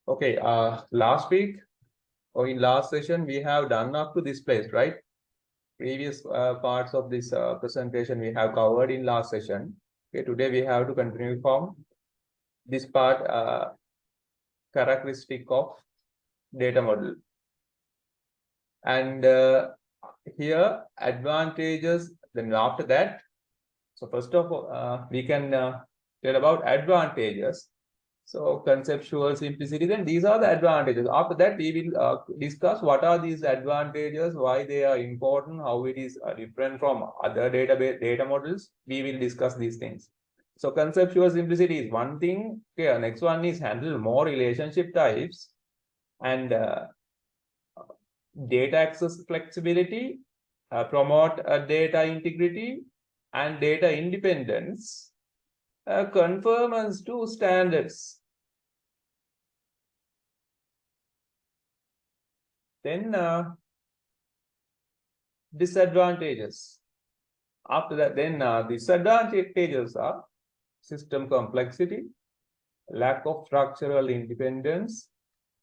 Okay, last week or in last session, we have done up to this place, right? Previous parts of this presentation we have covered in last session. Okay, today we have to continue from this part, characteristic of data model. And here advantages, then after that, so first of all, we can tell about advantages. So conceptual simplicity, then these are the advantages. After that, we will discuss what are these advantages, why they are important, how it is different from other database data models. We will discuss these things. So conceptual simplicity is one thing. Okay, next one is handle more relationship types and data access flexibility, promote data integrity and data independence, conformance to standards. Then disadvantages. After that, then disadvantages are system complexity, lack of structural independence,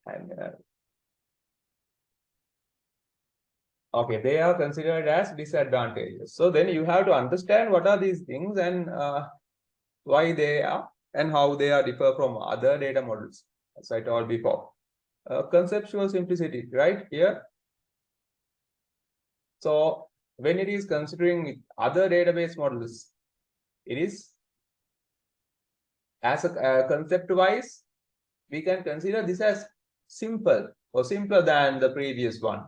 and okay, they are considered as disadvantages. So then you have to understand what are these things and why they are and how they are differ from other data models, as I told before. Conceptual simplicity, right here. So when it is considering other database models, it is as a concept-wise, we can consider this as simple or simpler than the previous one.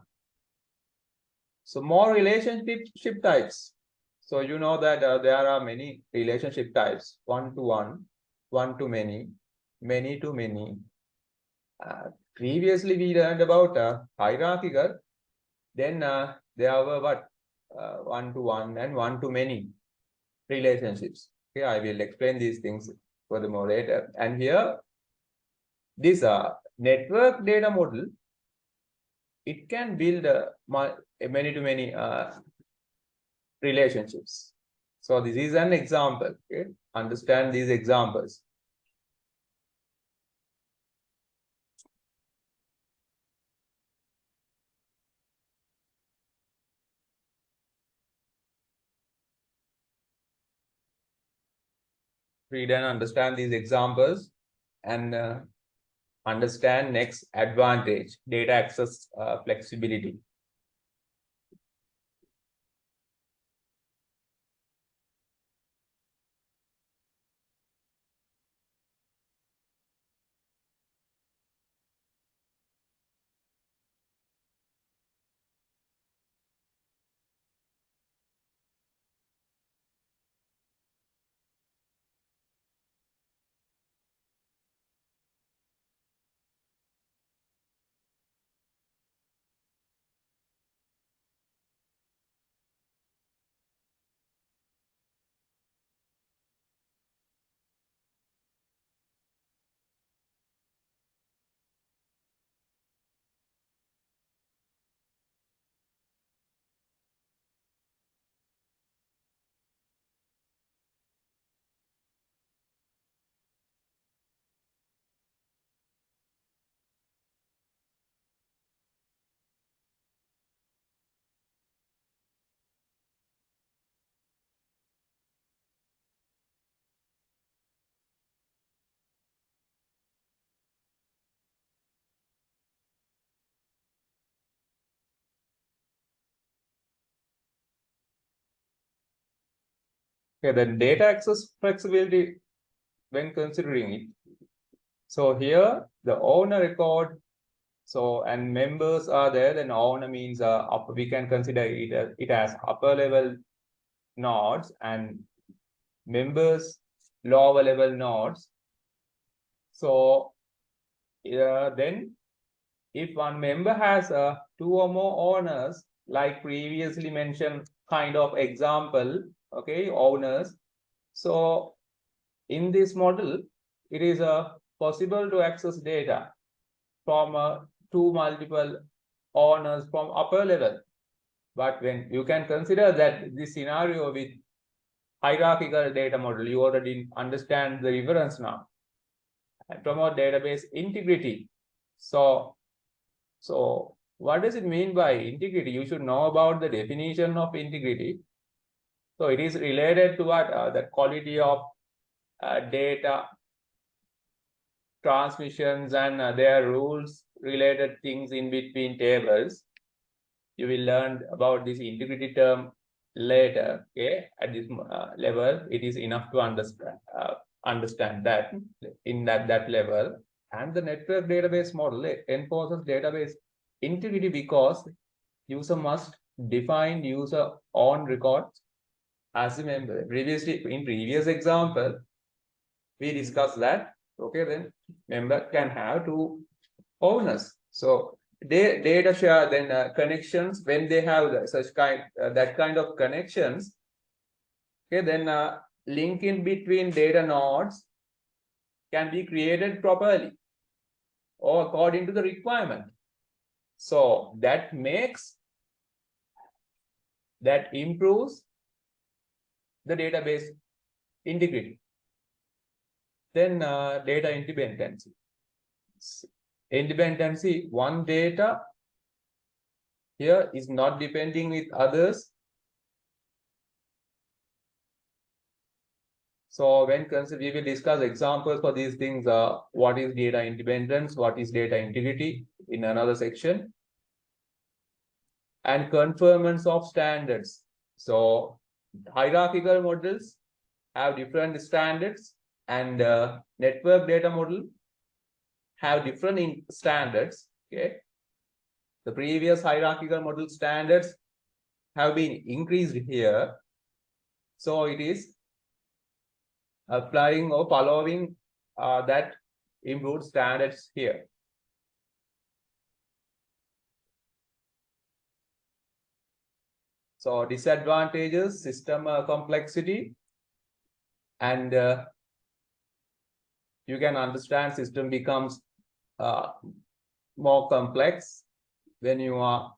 So more relationship types. So you know that there are many relationship types: one-to-one, one-to-many, many-to-many. Previously, we learned about hierarchical. Then there were what one-to-one and one-to-many relationships. Okay, I will explain these things furthermore later. And here, this network data model, it can build many-to-many relationships. So this is an example. Okay, understand these examples. Read and understand these examples and understand next advantage, data access flexibility. Okay, then data access flexibility when considering it. So here the owner record, so and members are there, then owner means we can consider it as upper level nodes and members lower level nodes. So then if one member has two or more owners, like previously mentioned kind of example, okay, owners. So in this model, it is possible to access data from two multiple owners from upper level. But when you can consider that this scenario with hierarchical data model, you already understand the reference now. And promote database integrity. So what does it mean by integrity? You should know about the definition of integrity. So it is related to what the quality of data transmissions and their rules related things in between tables. You will learn about this integrity term later. Okay, at this level, it is enough to understand that in that level. And the network database model enforces database integrity because user must define user own records as a member. Previously, in previous example, we discussed that. Okay, then member can have two owners. So data share then connections when they have such that kind of connections. Okay, then link in between data nodes can be created properly or according to the requirement. So that improves the database integrity. Then data independency. Independency, one data here is not depending with others. So when we will discuss examples for these things, what is data independence, what is data integrity in another section. And conformance of standards. So hierarchical models have different standards, and network data model have different standards. Okay, the previous hierarchical model standards have been increased here, so it is applying or following that improved standards here. So disadvantages, system complexity, and you can understand system becomes more complex when you are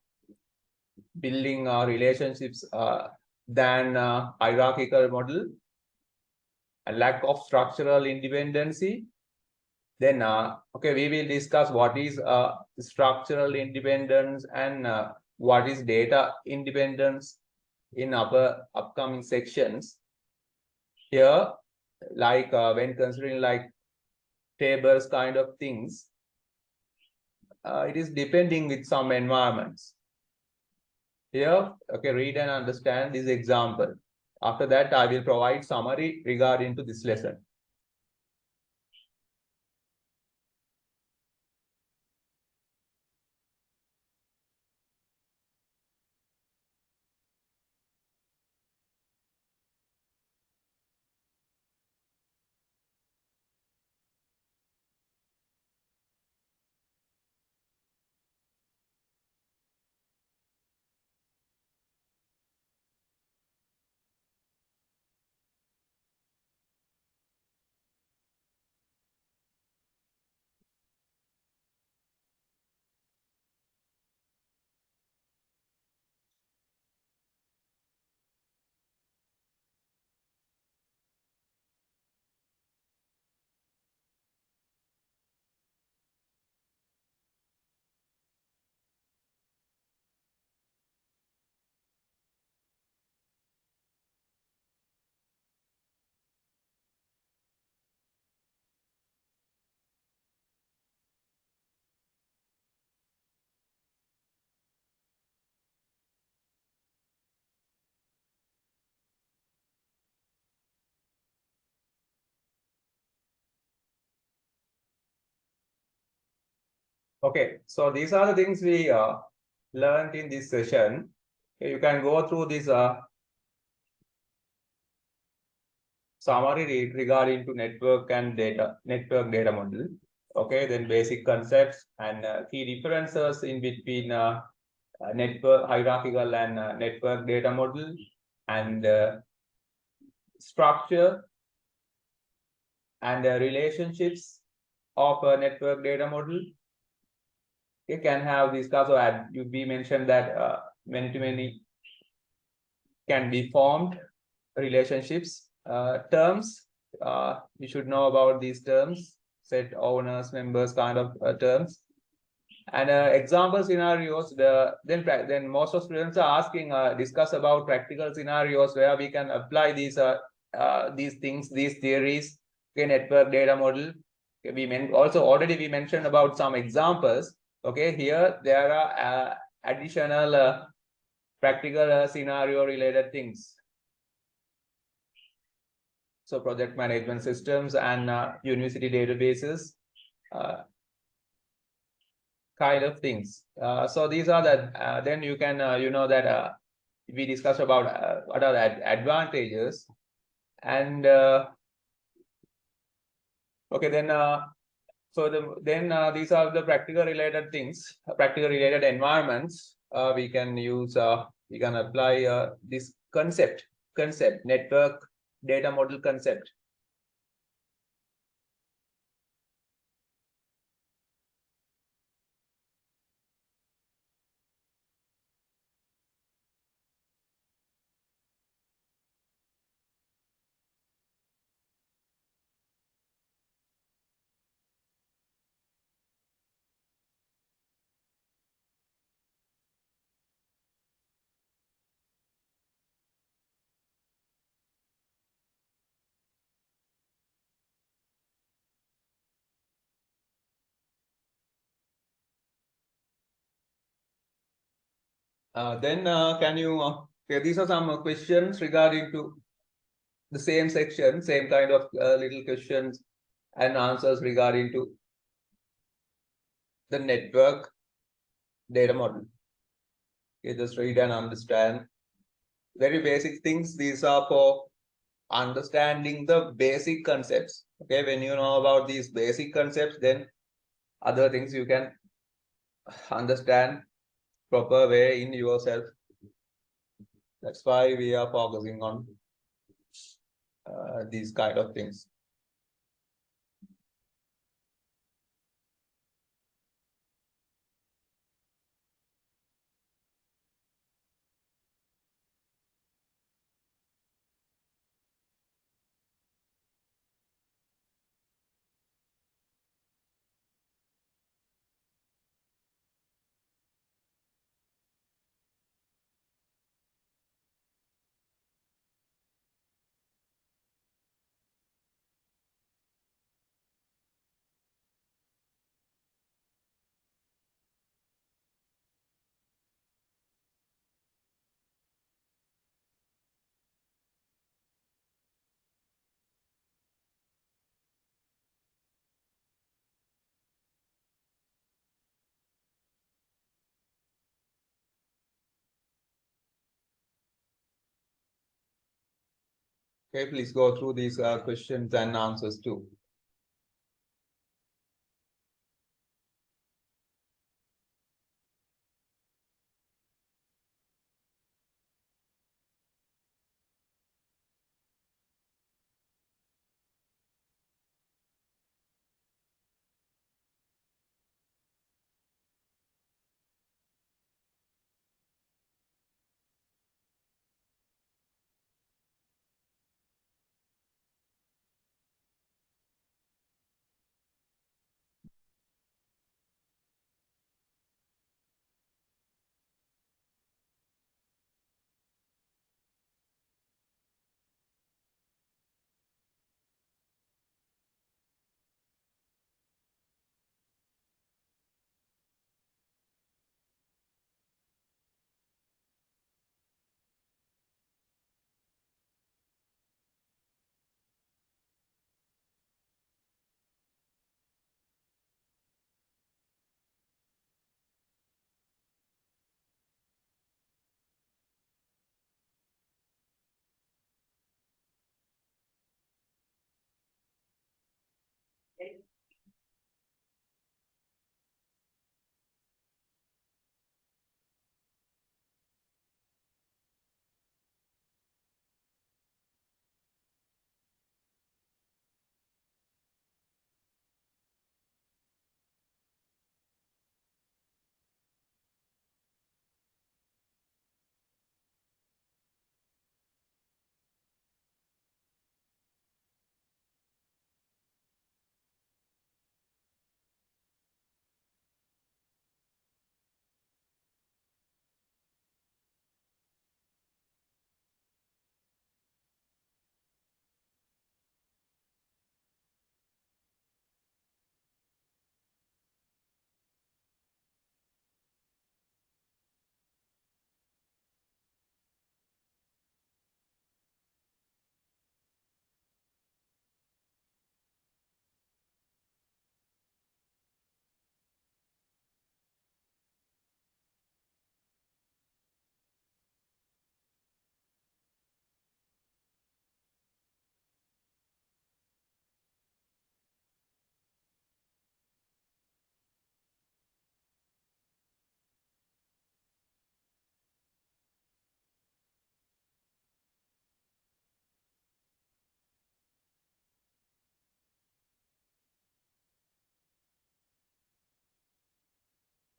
building relationships than hierarchical model. A lack of structural independency. Then okay, we will discuss what is structural independence and what is data independence in our upcoming sections. Here, like when considering like tables kind of things, it is depending with some environments. Here, okay, read and understand this example. After that, I will provide summary regarding to this lesson. Okay, so these are the things we learned in this session. Okay, you can go through this summary regarding to network data model. Okay, then basic concepts and key differences in between network hierarchical and network data model, and structure and relationships of a network data model. You can have this also we mentioned that many to many can be formed relationships. Terms, you should know about these terms, set owners, members kind of terms. And example scenarios, then most of students are asking, discuss about practical scenarios where we can apply these things, these theories. Okay, network data model. Okay, we mentioned about some examples. Okay, here there are additional practical scenario related things. So project management systems and university databases. Kind of things. So these are the then you can that we discuss about what are the advantages and okay then these are the practical related things, practical related environments. We can use we can apply this concept network data model concept. Then can you okay, these are some questions regarding to the same section, same kind of little questions and answers regarding to the network data model. Okay, just read and understand. Very basic things. These are for understanding the basic concepts. Okay, when you know about these basic concepts, then other things you can understand proper way in yourself. That's why we are focusing on these kind of things. Okay, please go through these questions and answers too.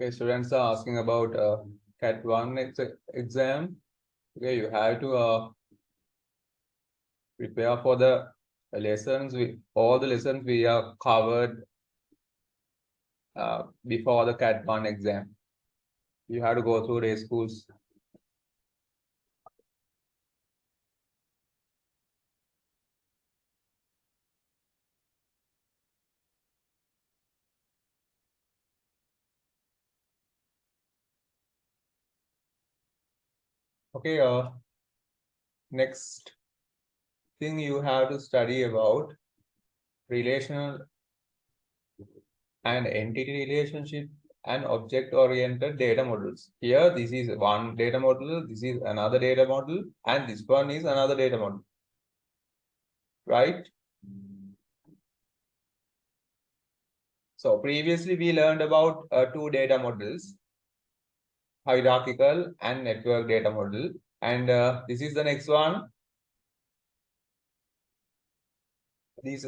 Okay, students are asking about Cat 1 exam. Okay, you have to prepare for the lessons. All the lessons we have covered before the Cat 1 exam. You have to go through day schools. Okay, next thing you have to study about relational and entity relationship and object-oriented data models. Here, this is one data model, this is another data model, and this one is another data model, right? So previously we learned about two data models, hierarchical and network data model. And this is the next one. This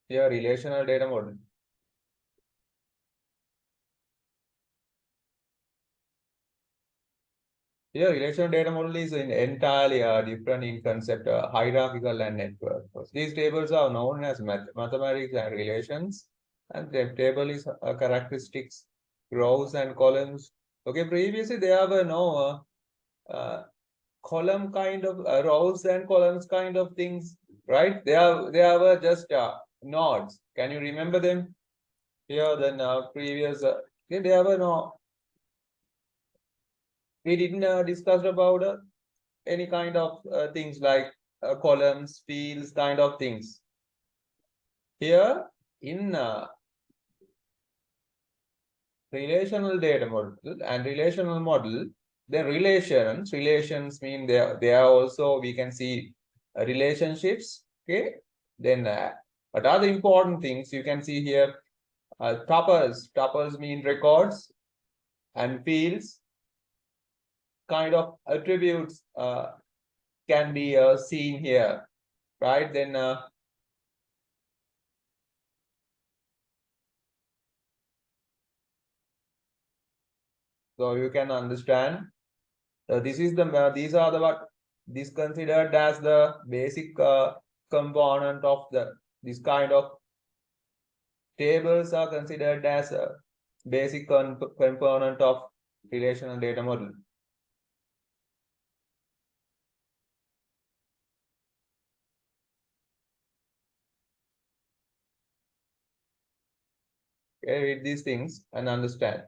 here relational data model. Here, relational data model is entirely different in concept, hierarchical and network. So these tables are known as mathematics and relations, and the table is characteristics, rows and columns. Okay, previously there were no column kind of rows and columns kind of things, right? There were just nodes. Can you remember them? Here, then previous, there were no. We didn't discuss about any kind of things like columns, fields, kind of things. Here in relational data model and relational model, the relations mean they are also, we can see relationships. Okay, then what are the important things you can see here? Tuples mean records, and fields, kind of attributes can be seen here, right? Then so you can understand. This is the these are the what this considered as the basic component of the this kind of tables are considered as a basic component of relational data model. Okay, read these things and understand.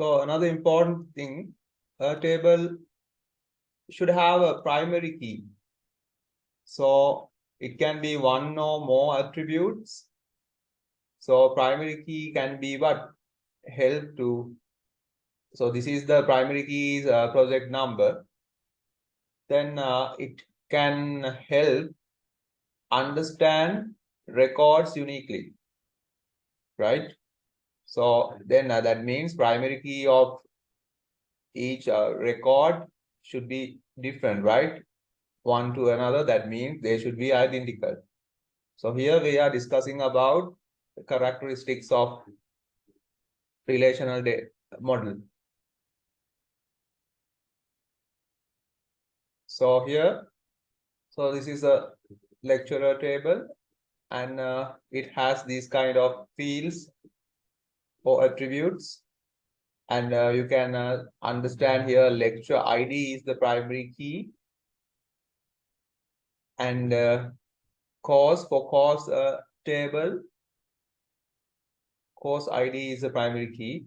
So another important thing, a table should have a primary key. So it can be one or more attributes. So primary key can be what? Help to. So this is the primary key is project number. Then it can help understand records uniquely, right? So then that means primary key of each record should be different, right? One to another, that means they should be identical. So here we are discussing about the characteristics of relational model. So here, so this is a lecturer table and it has these kind of fields or attributes. And you can understand here lecture ID is the primary key. And course for course table, course ID is the primary key.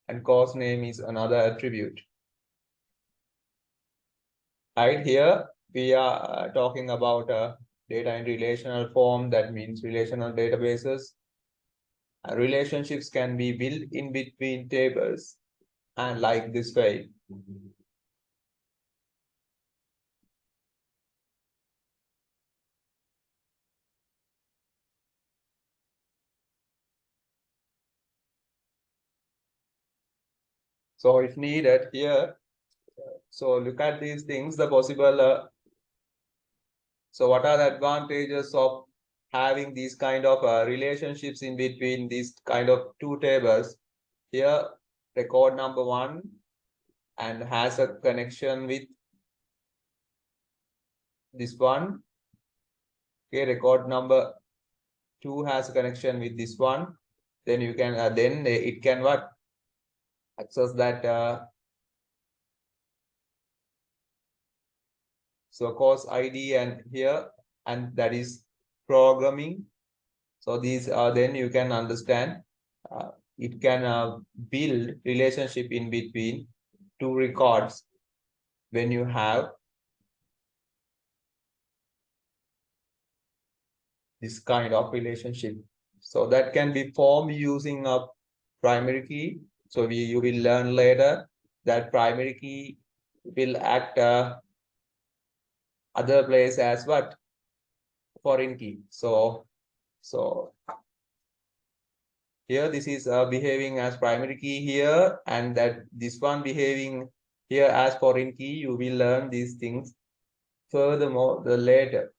And course name is another attribute. Right here, we are talking about data in relational form. That means relational databases. Relationships can be built in between tables and like this way. So if needed here, so look at these things, the possible. So what are the advantages of having these kind of relationships in between these kind of two tables? Here, record number 1 and has a connection with this one. Okay, record number 2 has a connection with this one. Then you can then it can what access that. So course ID and here, and that is programming. So these are then you can understand. It can build relationship in between two records when you have this kind of relationship. So that can be formed using a primary key. So you will learn later that primary key will act other place as what? Foreign key. So here this is behaving as primary key here, and that this one behaving here as foreign key. You will learn these things furthermore the later.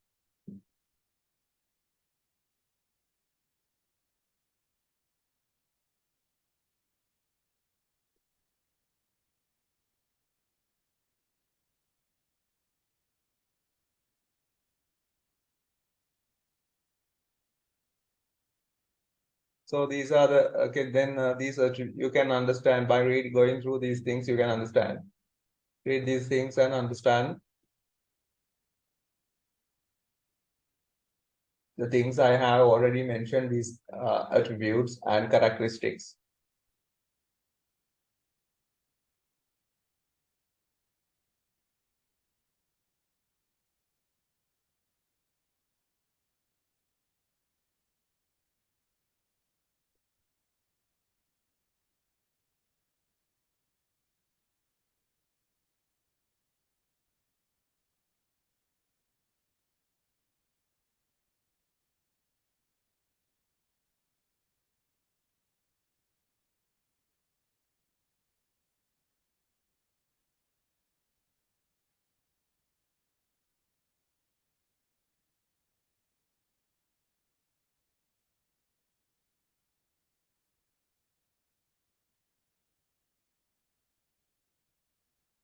So these are the okay. Then these are you can understand by going through these things. You can understand. Read these things and understand the things I have already mentioned. These attributes and characteristics.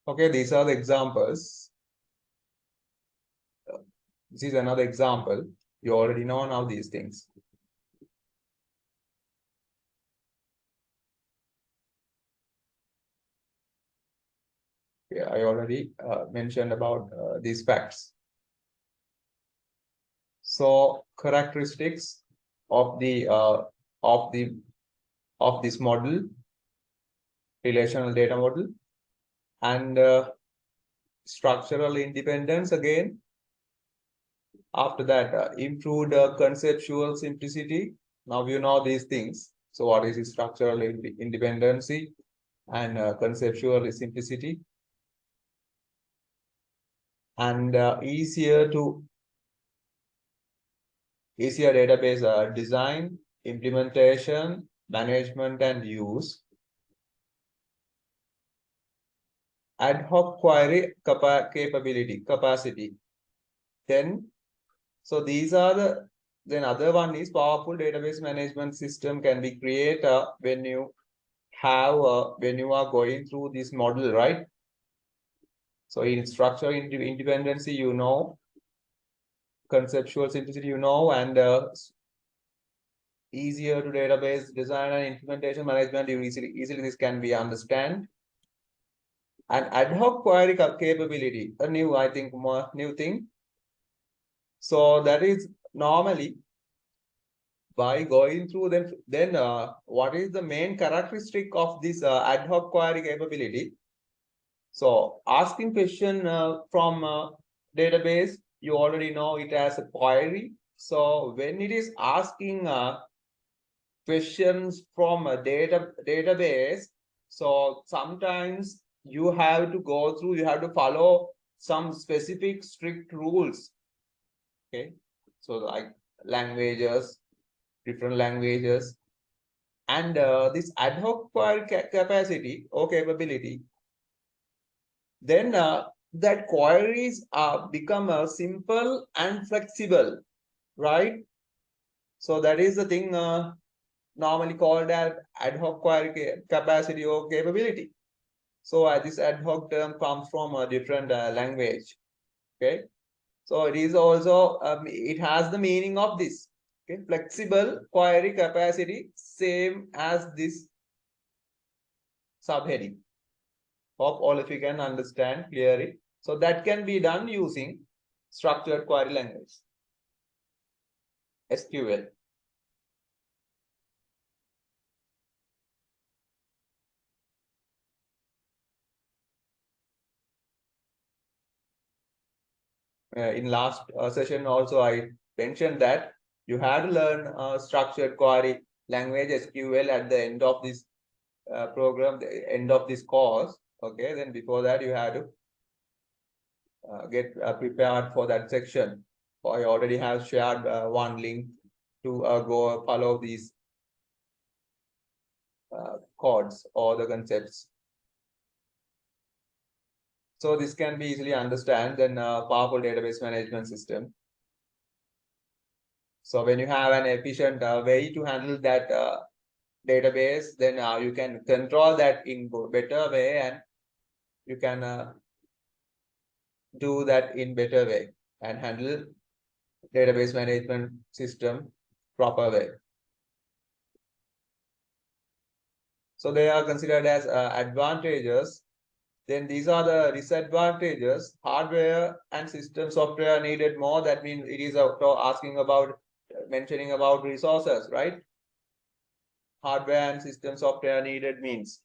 Okay, these are the examples. This is another example. You already know now these things. Yeah, I already mentioned about these facts. So characteristics of the of this model. relational data model. And structural independence again. After that, improved conceptual simplicity. Now you know these things. So what is structural independency and conceptual simplicity? And easier database design, implementation, management, and use. Ad hoc query capacity. Then, so these are the, then other one is powerful database management system can be created when you have, when you are going through this model, right? So in structure independency, you know, conceptual simplicity, you know, and easier to database design and implementation management, you easily this can be understand. And ad hoc query capability, a new, I think, more new thing. So that is normally by going through them, then what is the main characteristic of this ad hoc query capability? So asking question from database, you already know it as a query. So when it is asking questions from a database, so sometimes you have to go through, you have to follow some specific strict rules. Okay, so like languages, different languages, and this ad hoc query capacity or capability, then that queries become simple and flexible, right? So that is the thing normally called as ad hoc query capacity or capability. So this ad hoc term comes from a different language. Okay, so it is also it has the meaning of this. Okay, flexible query capacity, same as this subheading. Hope all of you can understand clearly. So that can be done using structured query language, SQL. In last session also I mentioned that you have to learn structured query language SQL at the end of this program, the end of this course. Okay, then before that you have to get prepared for that section. I already have shared one link to go follow these codes or the concepts. So this can be easily understand then powerful database management system. So when you have an efficient way to handle that database, then you can control that in better way, and you can do that in better way and handle database management system proper way. So they are considered as advantages. Then these are the disadvantages. Hardware and system software needed more. That means it is asking about, mentioning about resources, right? Hardware and system software needed means.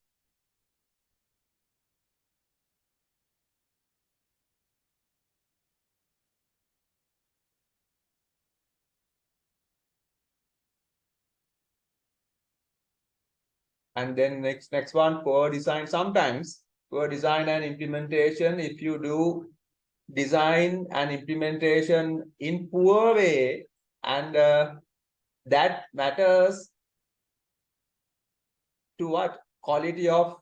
And then next one, poor design. Sometimes poor design and implementation, if you do design and implementation in poor way, and that matters to what? Quality of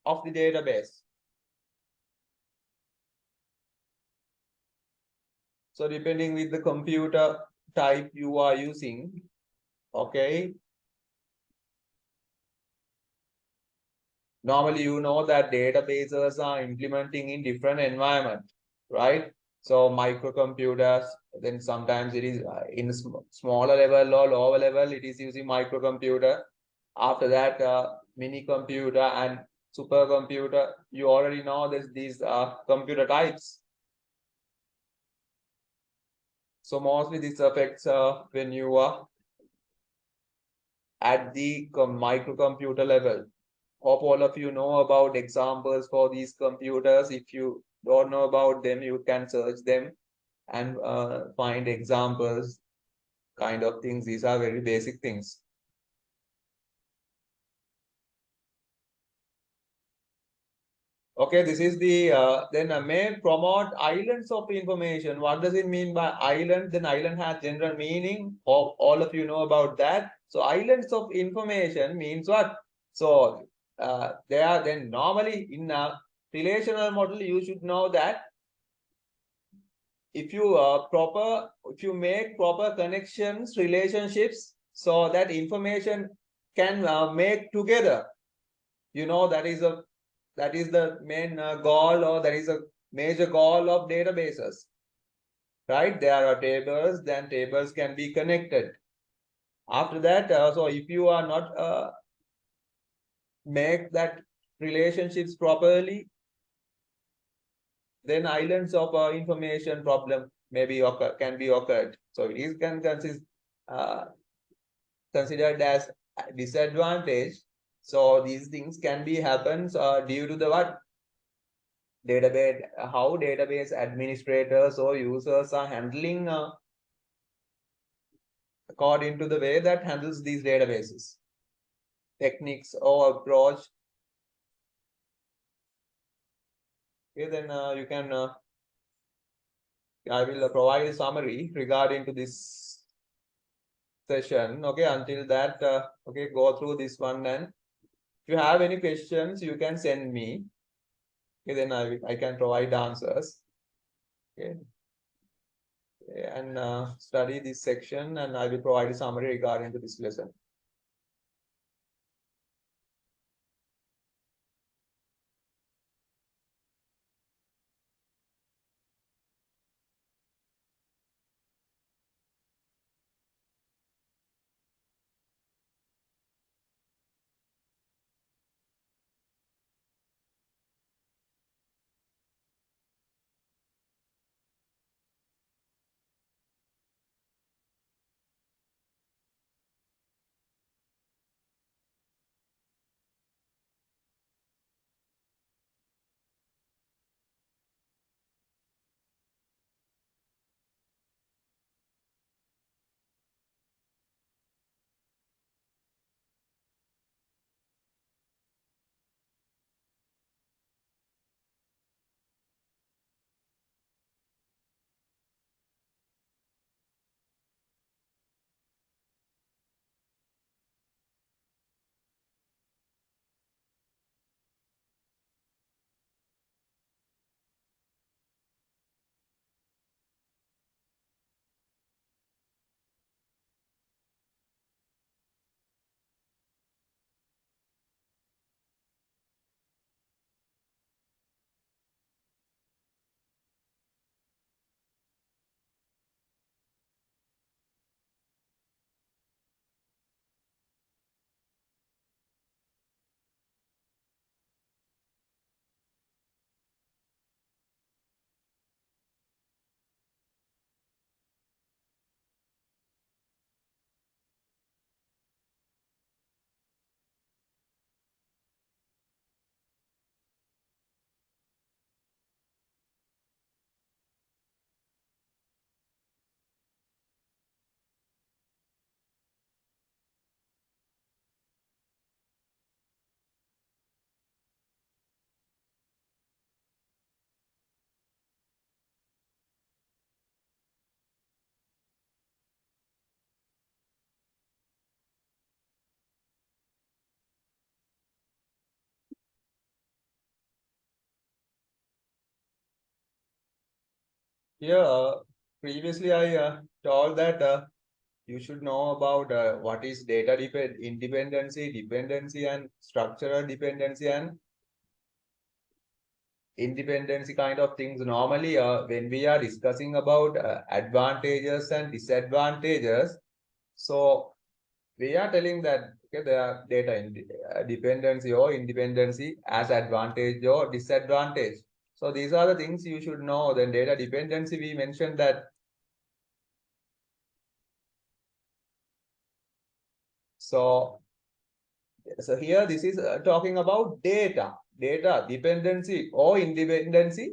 the database. So depending with the computer type you are using, okay. Normally, you know that databases are implementing in different environment, right? So microcomputers, then sometimes it is in smaller level or lower level, it is using microcomputer. After that, mini computer and supercomputer. You already know this, these computer types. So mostly this affects when you are at the microcomputer level. Hope all of you know about examples for these computers. If you don't know about them, you can search them and find examples, kind of things. These are very basic things. Okay, this is the then may promote islands of information. What does it mean by island? Then island has general meaning. All of you know about that. So islands of information means what? So they are then normally in a relational model. You should know that if you make proper connections, relationships, so that information can make together. You know that is the main goal, or that is a major goal of databases, right? There are tables, then tables can be connected. After that, so if you are not make that relationships properly, then islands of information problem can be occurred. So it is uh, considered as a disadvantage. So these things can be happens due to the what? Database, how database administrators or users are handling according to the way that handles these databases, techniques or approach. Okay, then you can I will provide a summary regarding to this session. Okay, until that, okay, go through this one, and if you have any questions, you can send me. Okay, then I can provide answers. Okay, and study this section, and I will provide a summary regarding to this lesson. Here, previously I told that you should know about what is data independency, dependency, and structural dependency and independency kind of things. Normally, when we are discussing about advantages and disadvantages, so we are telling that okay, there are dependency or independency as advantage or disadvantage. So these are the things you should know. Then data dependency, we mentioned that. So here this is talking about data dependency or independency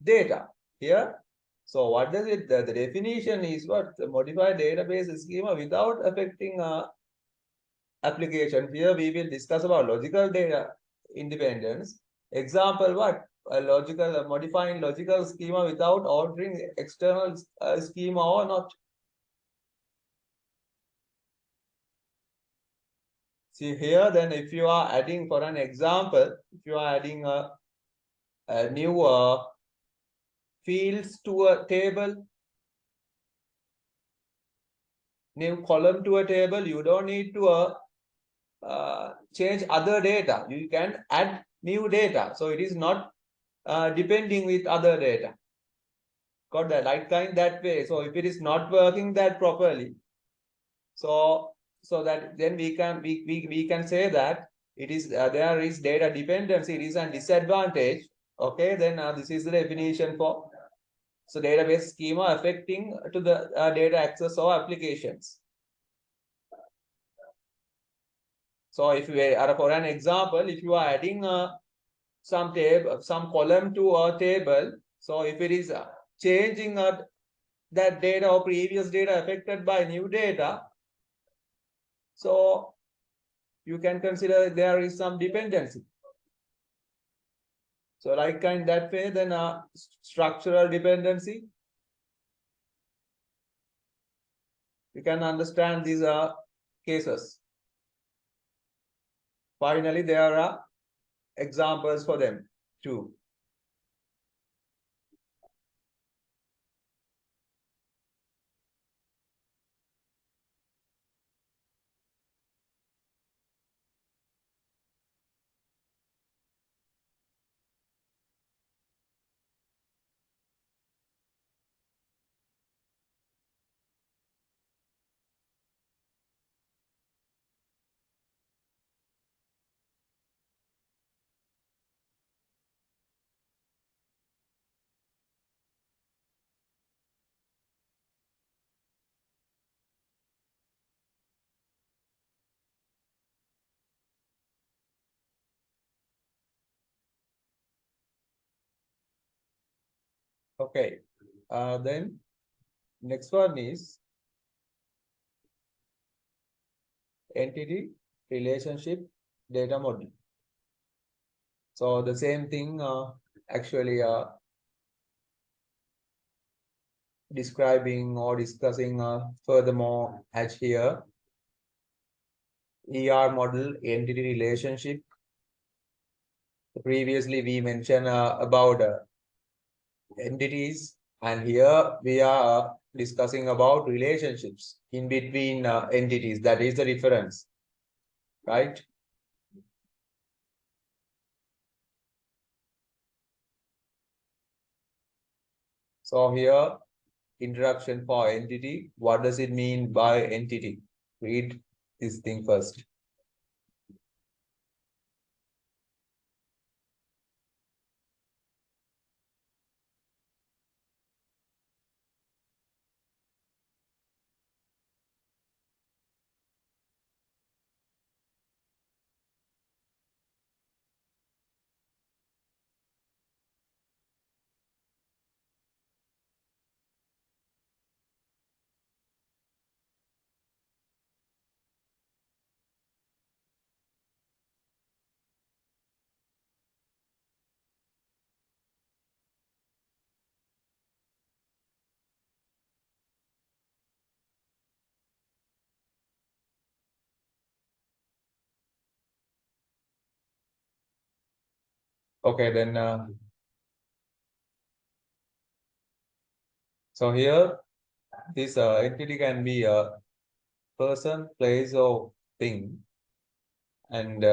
data here. So what does it, the definition is what? The modified database schema without affecting application. Here we will discuss about logical data independence. Example what? A logical, modifying logical schema without altering external schema or not. See here, then if you are adding, for an example, if you are adding a new fields to a table, new column to a table, you don't need to change other data. You can add new data. So it is not depending with other data. Got that? Like kind that way. So if it is not working that properly, so that then we can say that it is there is data dependency. It is a disadvantage. Okay, then this is the definition for so database schema affecting to the data access or applications. So if you are, for an example, if you are adding some table, some column to a table, so if it is changing that data or previous data affected by new data, so you can consider there is some dependency. So like kind that way, then structural dependency. You can understand these cases. Finally, there are examples for them too. Okay. Then next one is entity relationship data model. So the same thing actually describing or discussing furthermore as here. ER model, entity relationship. Previously we mentioned about entities, and here we are discussing about relationships in between entities. That is the difference, right? So here, introduction for entity. What does it mean by entity? Read this thing first. Okay, then so here this entity can be a person, place, or thing. And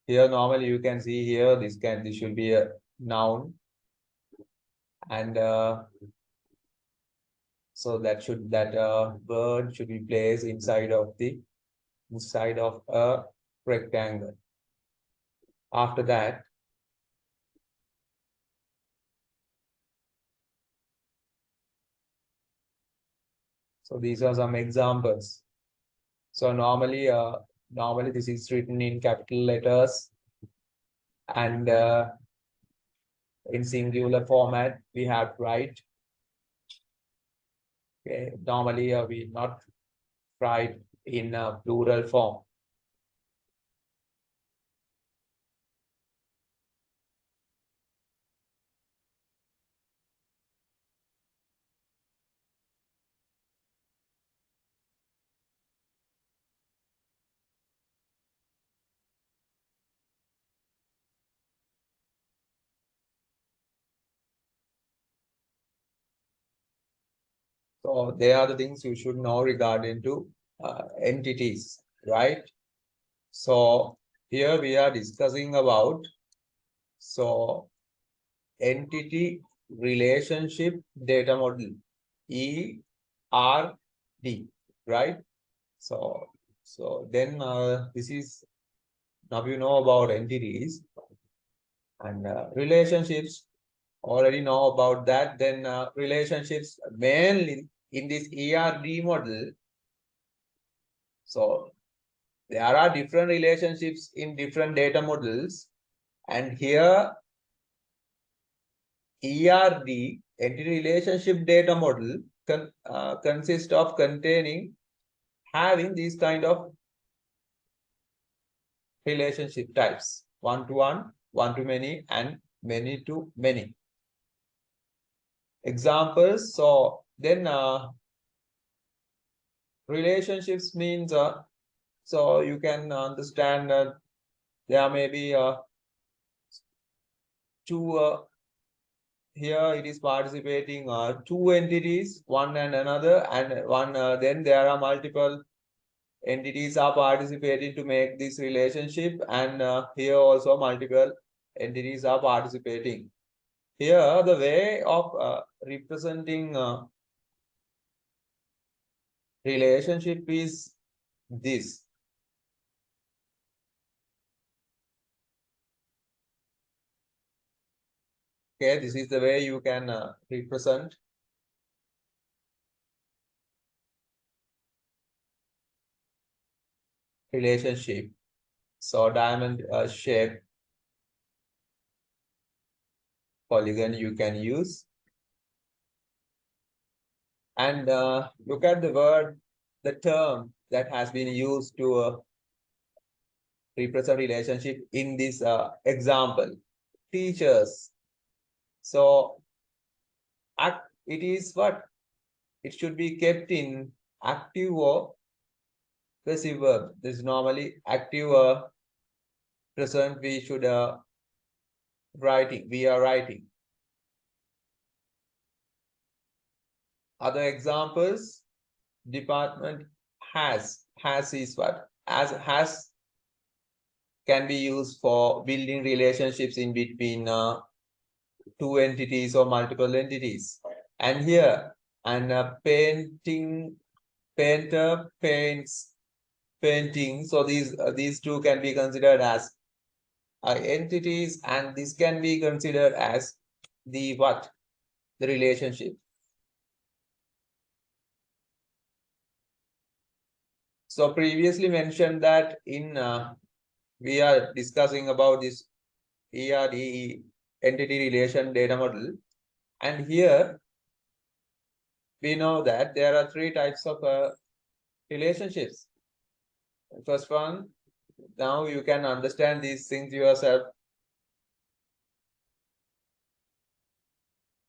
here normally you can see here this should be a noun, and so that word should be placed inside of a rectangle. After that, so these are some examples. So normally this is written in capital letters, and in singular format we have to write. Okay, normally we not write in plural form. So they are the things you should know regarding to entities, right? So here we are discussing about entity relationship data model, ERD, right? So then this is, now you know about entities and relationships. Already know about that. Then relationships mainly in this ERD model. So there are different relationships in different data models, and here ERD, entity relationship data model, consists of having these kind of relationship types: one-to-one, one-to-many, and many-to-many. Examples. So then relationships means so you can understand that there may be two here it is participating two entities, one and another, and one then there are multiple entities are participating to make this relationship, and here also multiple entities are participating. Here the way of representing relationship is this. Okay, this is the way you can represent relationship. So diamond shape polygon you can use. And look at the term that has been used to represent relationship in this example. Teachers. So it is what? It should be kept in active or passive verb. This is normally active present we should we are writing. Other examples, department has is what? Has can be used for building relationships in between two entities or multiple entities. And here, and painter paints painting. So these two can be considered as entities, and this can be considered as the what? The relationship. So previously mentioned that in we are discussing about this ERD, entity relation data model, and here we know that there are three types of relationships. First one, now you can understand these things yourself.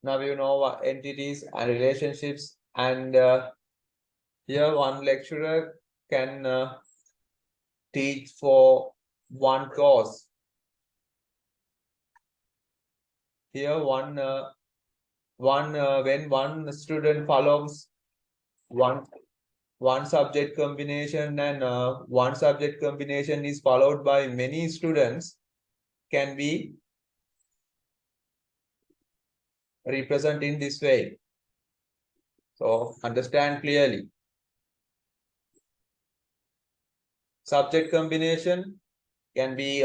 Now you know what entities and relationships, and here one lecturer can teach for one course. Here when one student follows one subject combination, and one subject combination is followed by many students, can be represented in this way. So understand clearly. Subject combination can be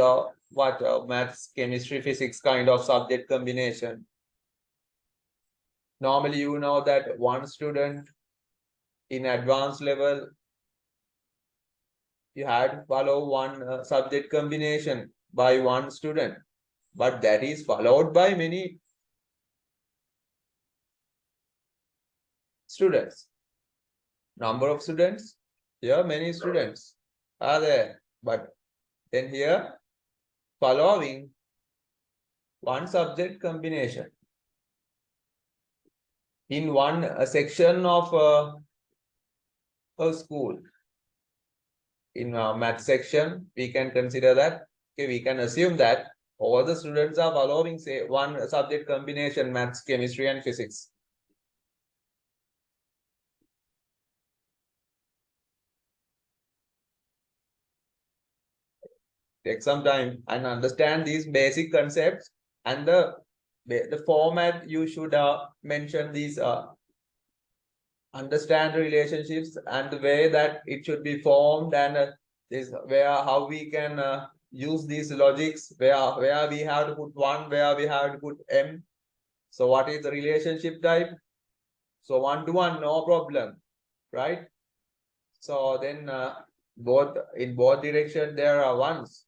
maths, chemistry, physics kind of subject combination. Normally, you know that one student in advanced level you had to follow one subject combination by one student, but that is followed by many students. Number of students, here many students are there, but then here following one subject combination in one section of a school. In math section, we can consider that, okay, we can assume that all the students are following, say, one subject combination, maths, chemistry, and physics. Take some time and understand these basic concepts, and the format you should mention these understand the relationships and the way that it should be formed, and this where how we can use these logics, where we have to put one, where we have to put m. So what is the relationship type? So one to one, no problem, right? So then both in both direction there are ones.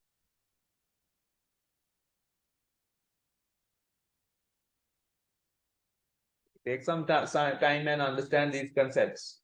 Take some time and understand these concepts.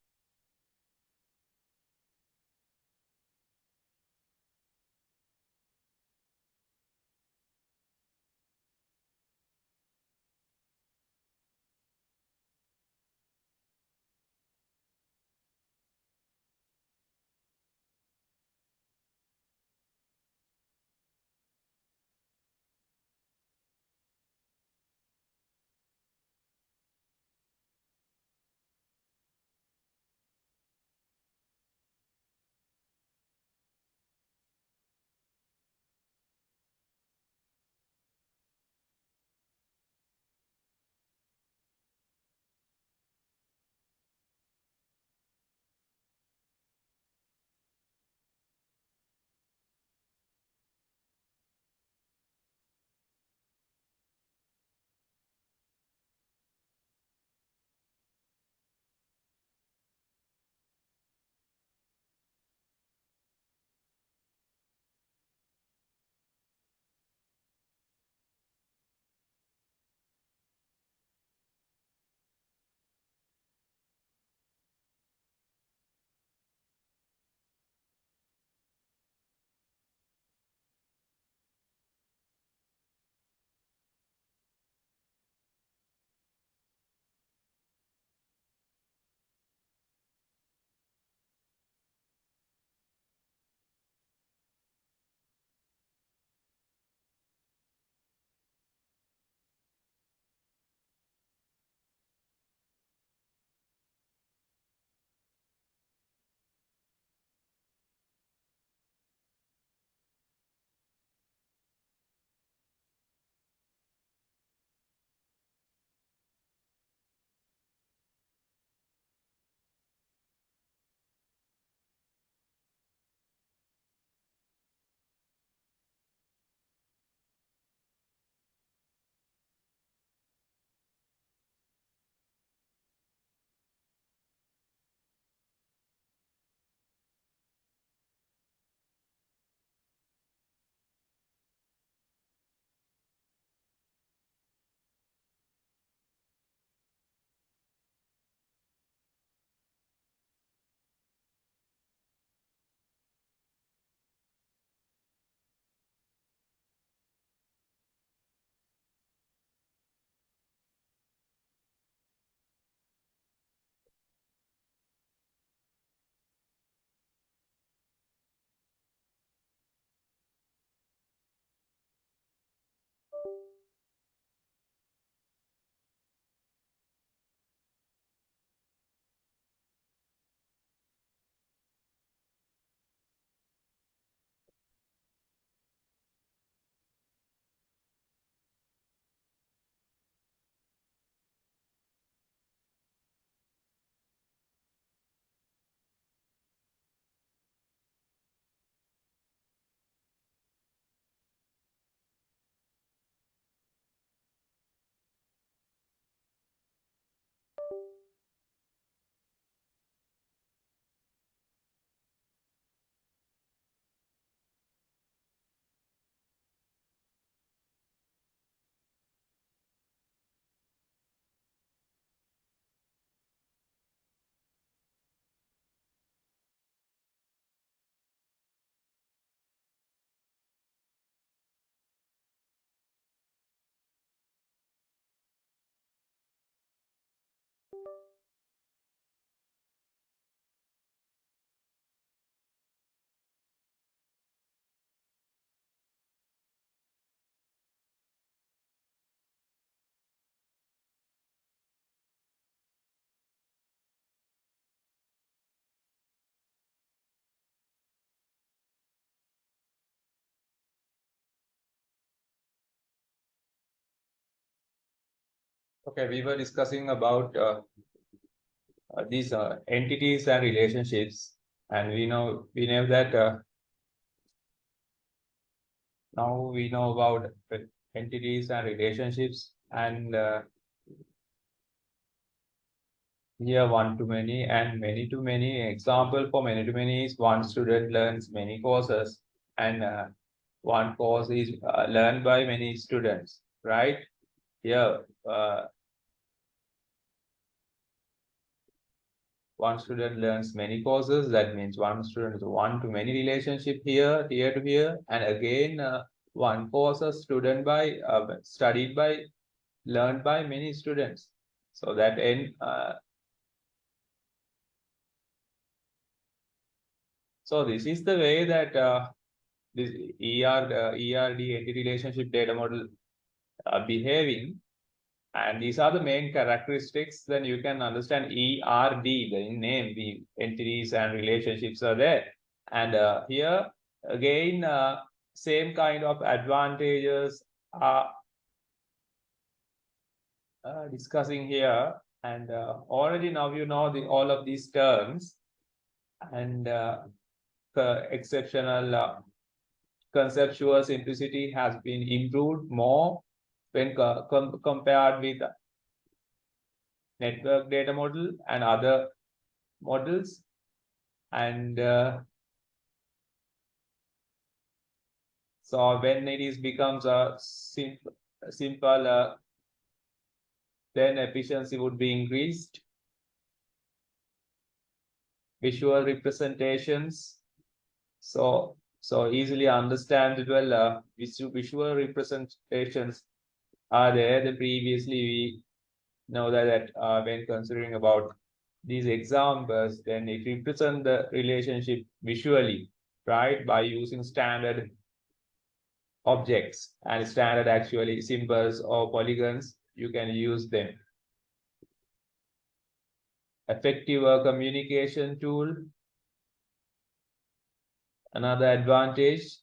Okay, we were discussing about these entities and relationships, and we know that now we know about entities and relationships, and here one to many and many to many. Example for many to many is one student learns many courses, and one course is learned by many students, right? Here, one student learns many courses. That means one student is one to many relationship here to here, and again one course a student by studied by learned by many students. So that end. So this is the way that this ERD entity relationship data model behaving. And these are the main characteristics. Then you can understand ERD, the name, the entities and relationships are there. And here again, same kind of advantages are discussing here. And already now you know all of these terms, and exceptional conceptual simplicity has been improved more when compared with network data model and other models. And so when it is becomes a simple, then efficiency would be increased. Visual representations, so easily understandable visual representations are there. The previously we know that when considering about these examples, then it represents the relationship visually, right, by using standard objects and standard actually symbols or polygons. You can use them. Effective communication tool, another advantage.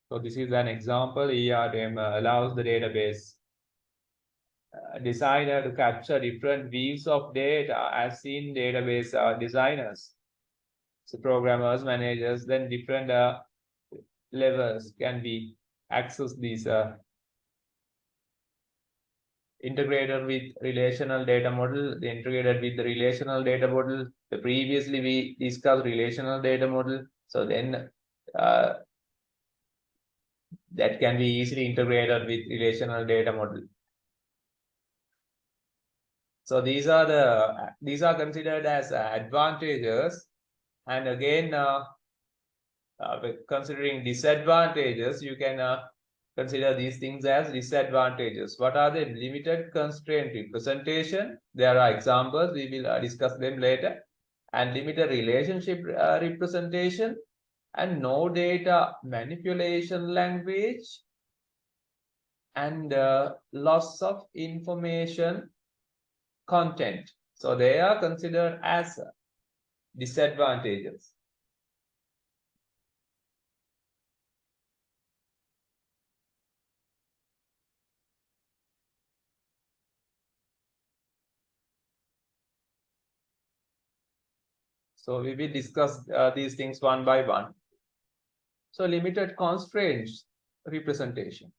So this is an example. ERM allows the database designer to capture different views of data as seen database designers. So programmers, managers, then different levels can be access these integrated with relational data model, the integrated with the relational data model. The previously we discussed relational data model. So then that can be easily integrated with relational data model. So these are considered as advantages, and again considering disadvantages, you can consider these things as disadvantages. What are the limited constraint representation? There are examples, we will discuss them later. And limited relationship representation, and no data manipulation language, and loss of information content. So they are considered as disadvantages. So we will discuss these things one by one. So limited constraints representation.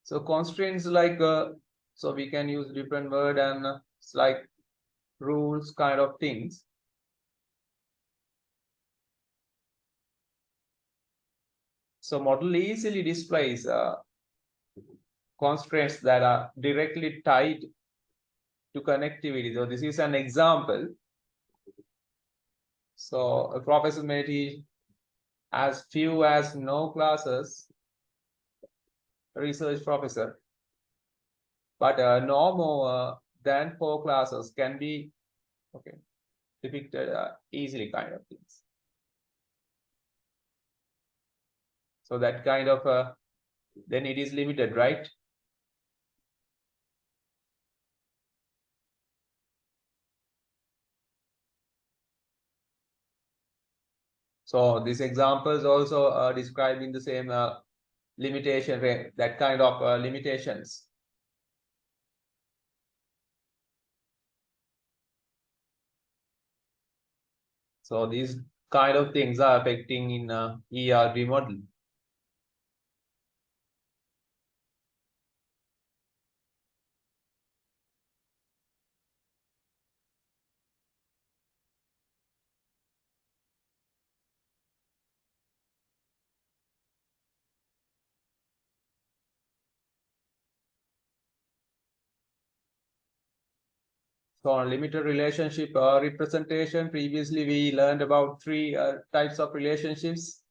So constraints like, so we can use different word, and it's like rules kind of things. So model easily displays constraints that are directly tied to connectivity. So this is an example. So a professor may teach as few as no classes, research professor, but no more than 4 classes can be depicted easily kind of things. So that kind of, then it is limited, right? So these examples also describing the same limitation, that kind of limitations. So these kind of things are affecting in ERB model. So on limited relationship representation, previously we learned about three types of relationships.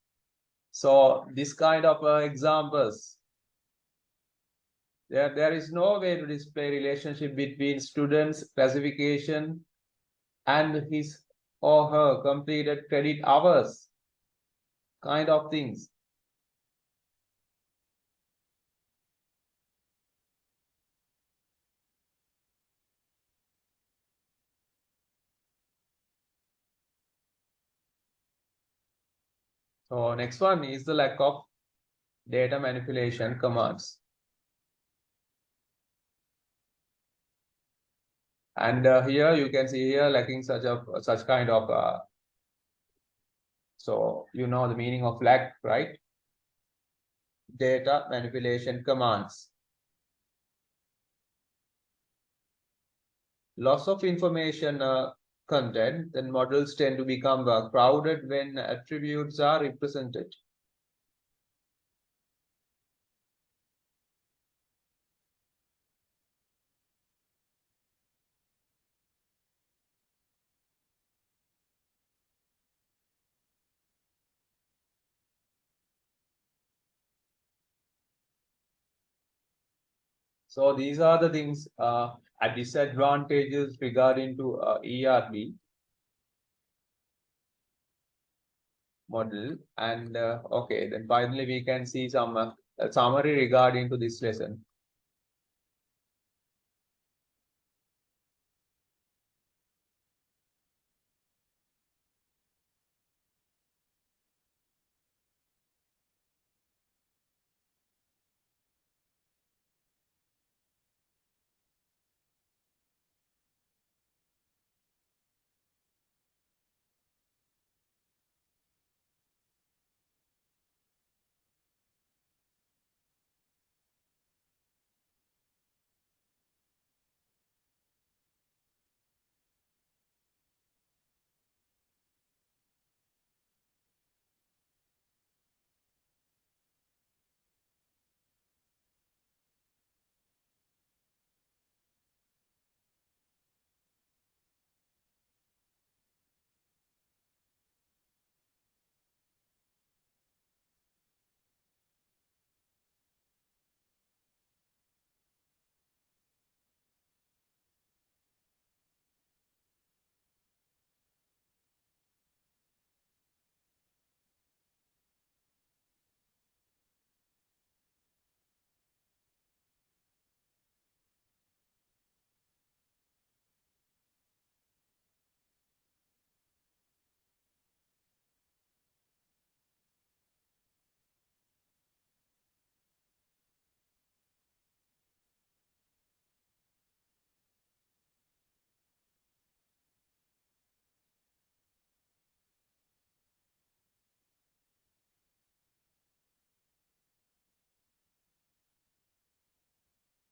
So this kind of examples, there is no way to display relationship between students classification and his or her completed credit hours kind of things. So next one is the lack of data manipulation commands. And here you can see here lacking such kind of, so you know the meaning of lack, right? Data manipulation commands. Loss of information content, then models tend to become crowded when attributes are represented. So these are the things at disadvantages regarding to ERB model. And okay, then finally we can see some summary regarding to this lesson.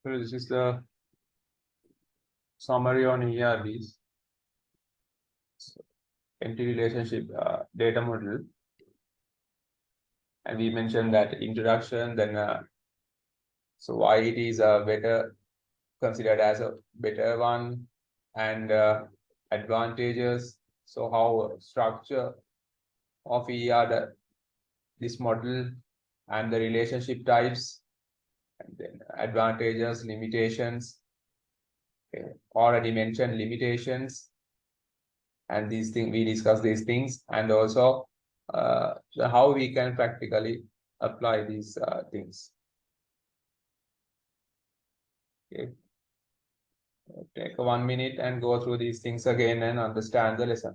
So this is the summary on ERBs, entity relationship data model. And we mentioned that introduction, then so why it is better, considered as a better one, and advantages. So how structure of this model and the relationship types, and then advantages, limitations. Okay. Already mentioned limitations, and these things we discuss these things, and also how we can practically apply these things. Okay. Take 1 minute and go through these things again and understand the lesson.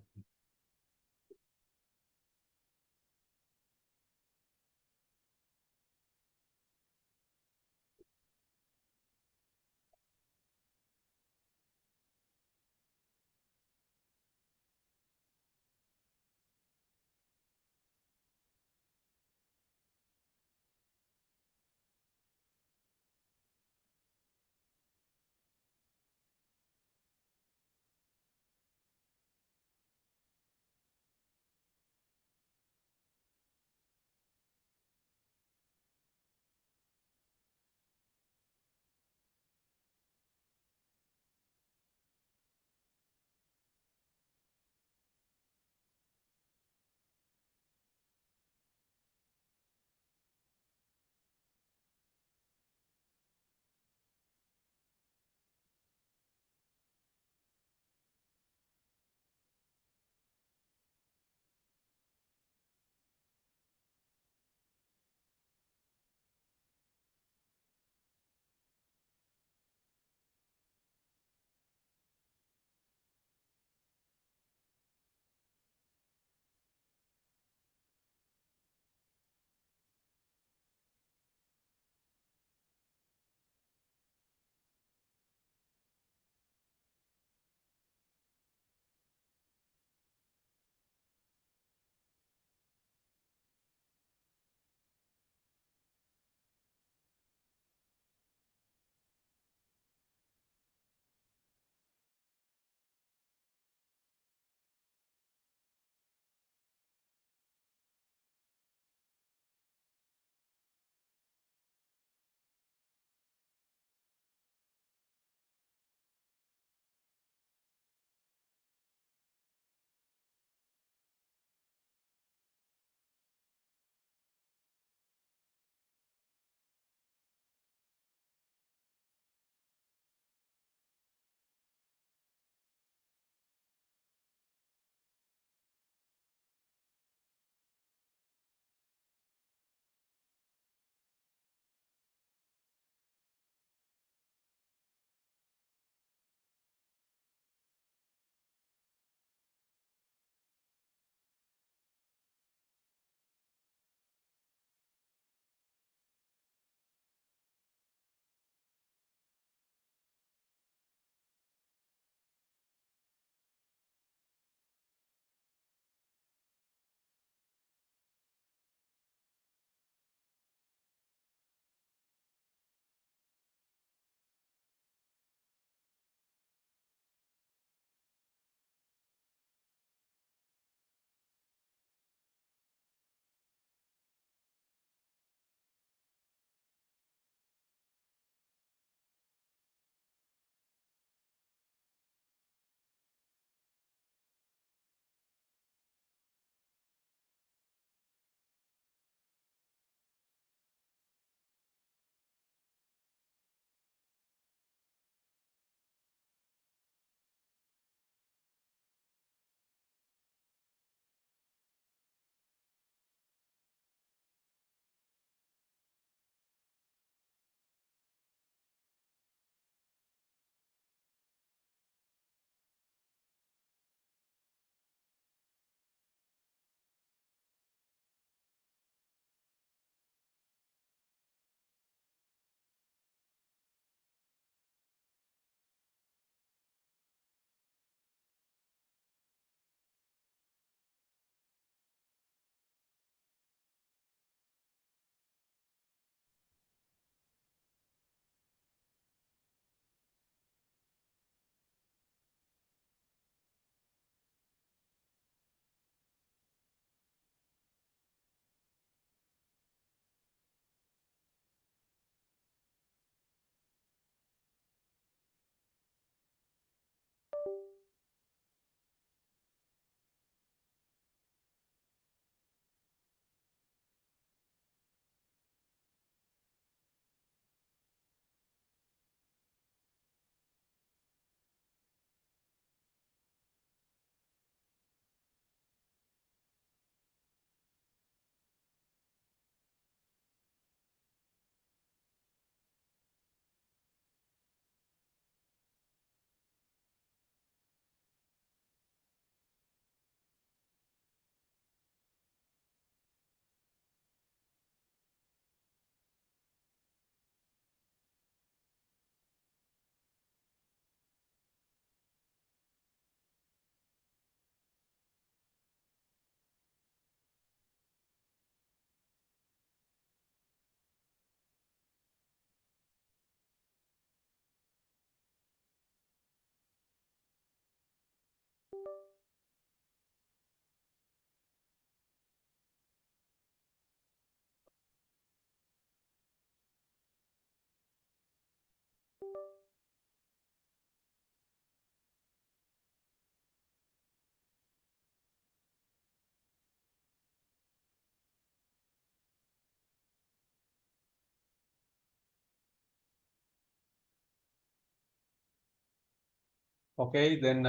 Okay, then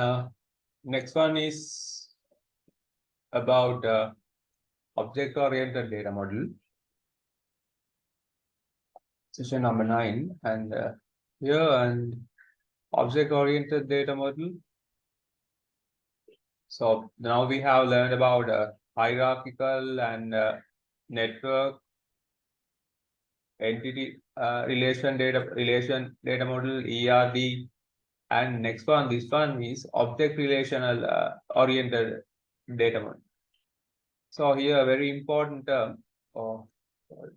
next one is about object-oriented data model, session number 9, and here and object-oriented data model. So now we have learned about hierarchical and network entity relation data model ERD, and next one, this one is object relational oriented data model. So here a very important term. Oh, sorry.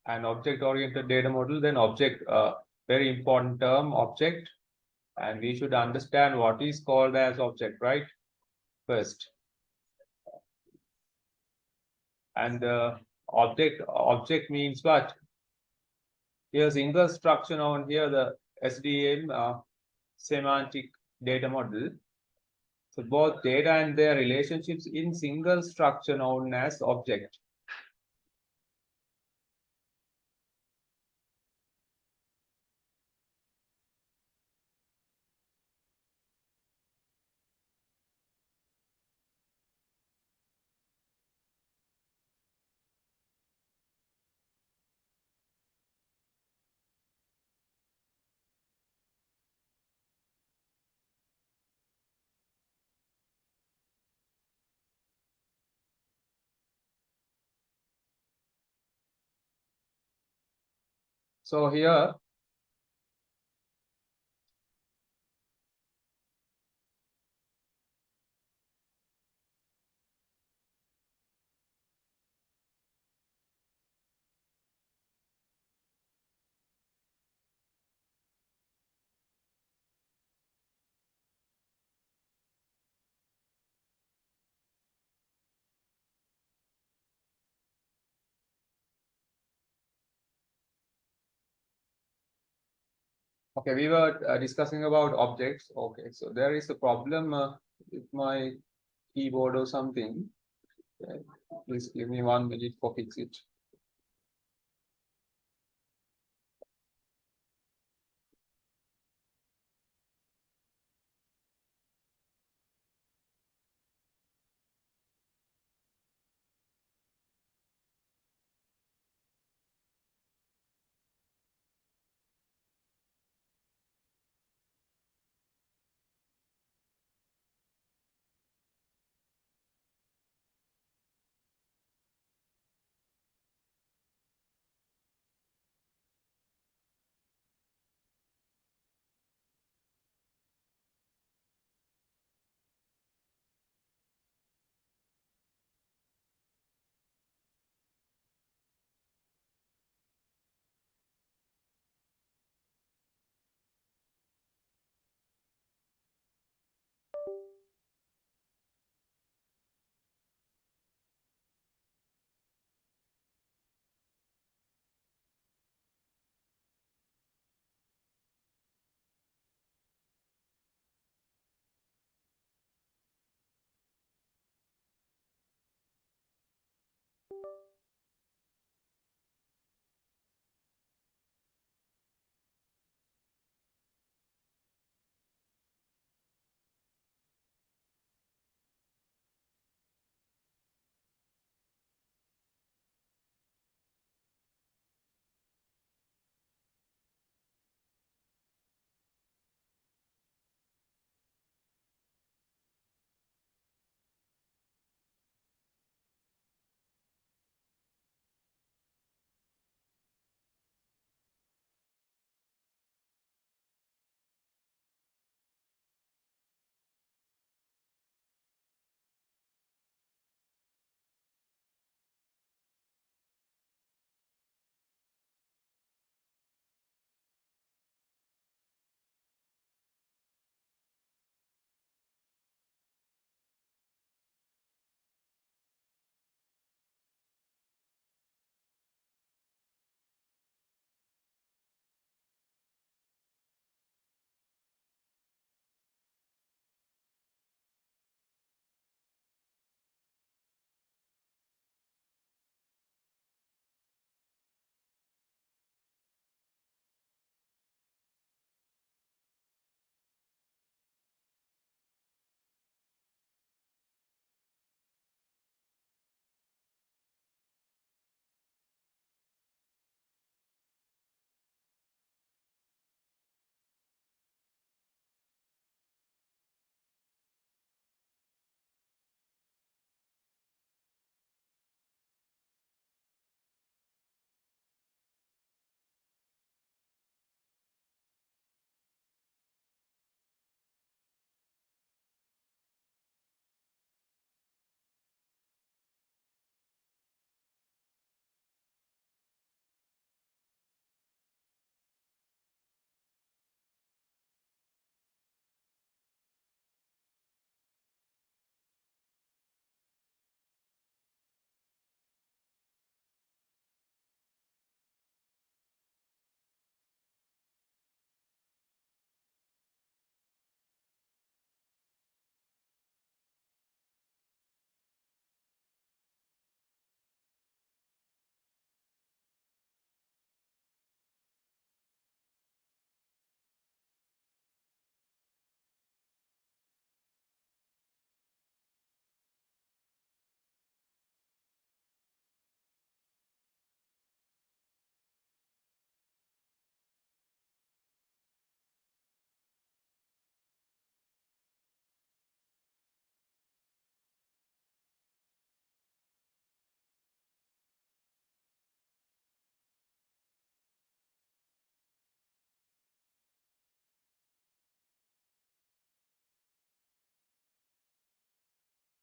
An object-oriented data model, then object, very important term, object, and we should understand what is called as object, right? First, and object means what? Here's single structure on here, the SDM semantic data model. So both data and their relationships in single structure known as object. So here, okay, we were discussing about objects. Okay, so there is a problem with my keyboard or something. Okay, please give me 1 minute for fix it.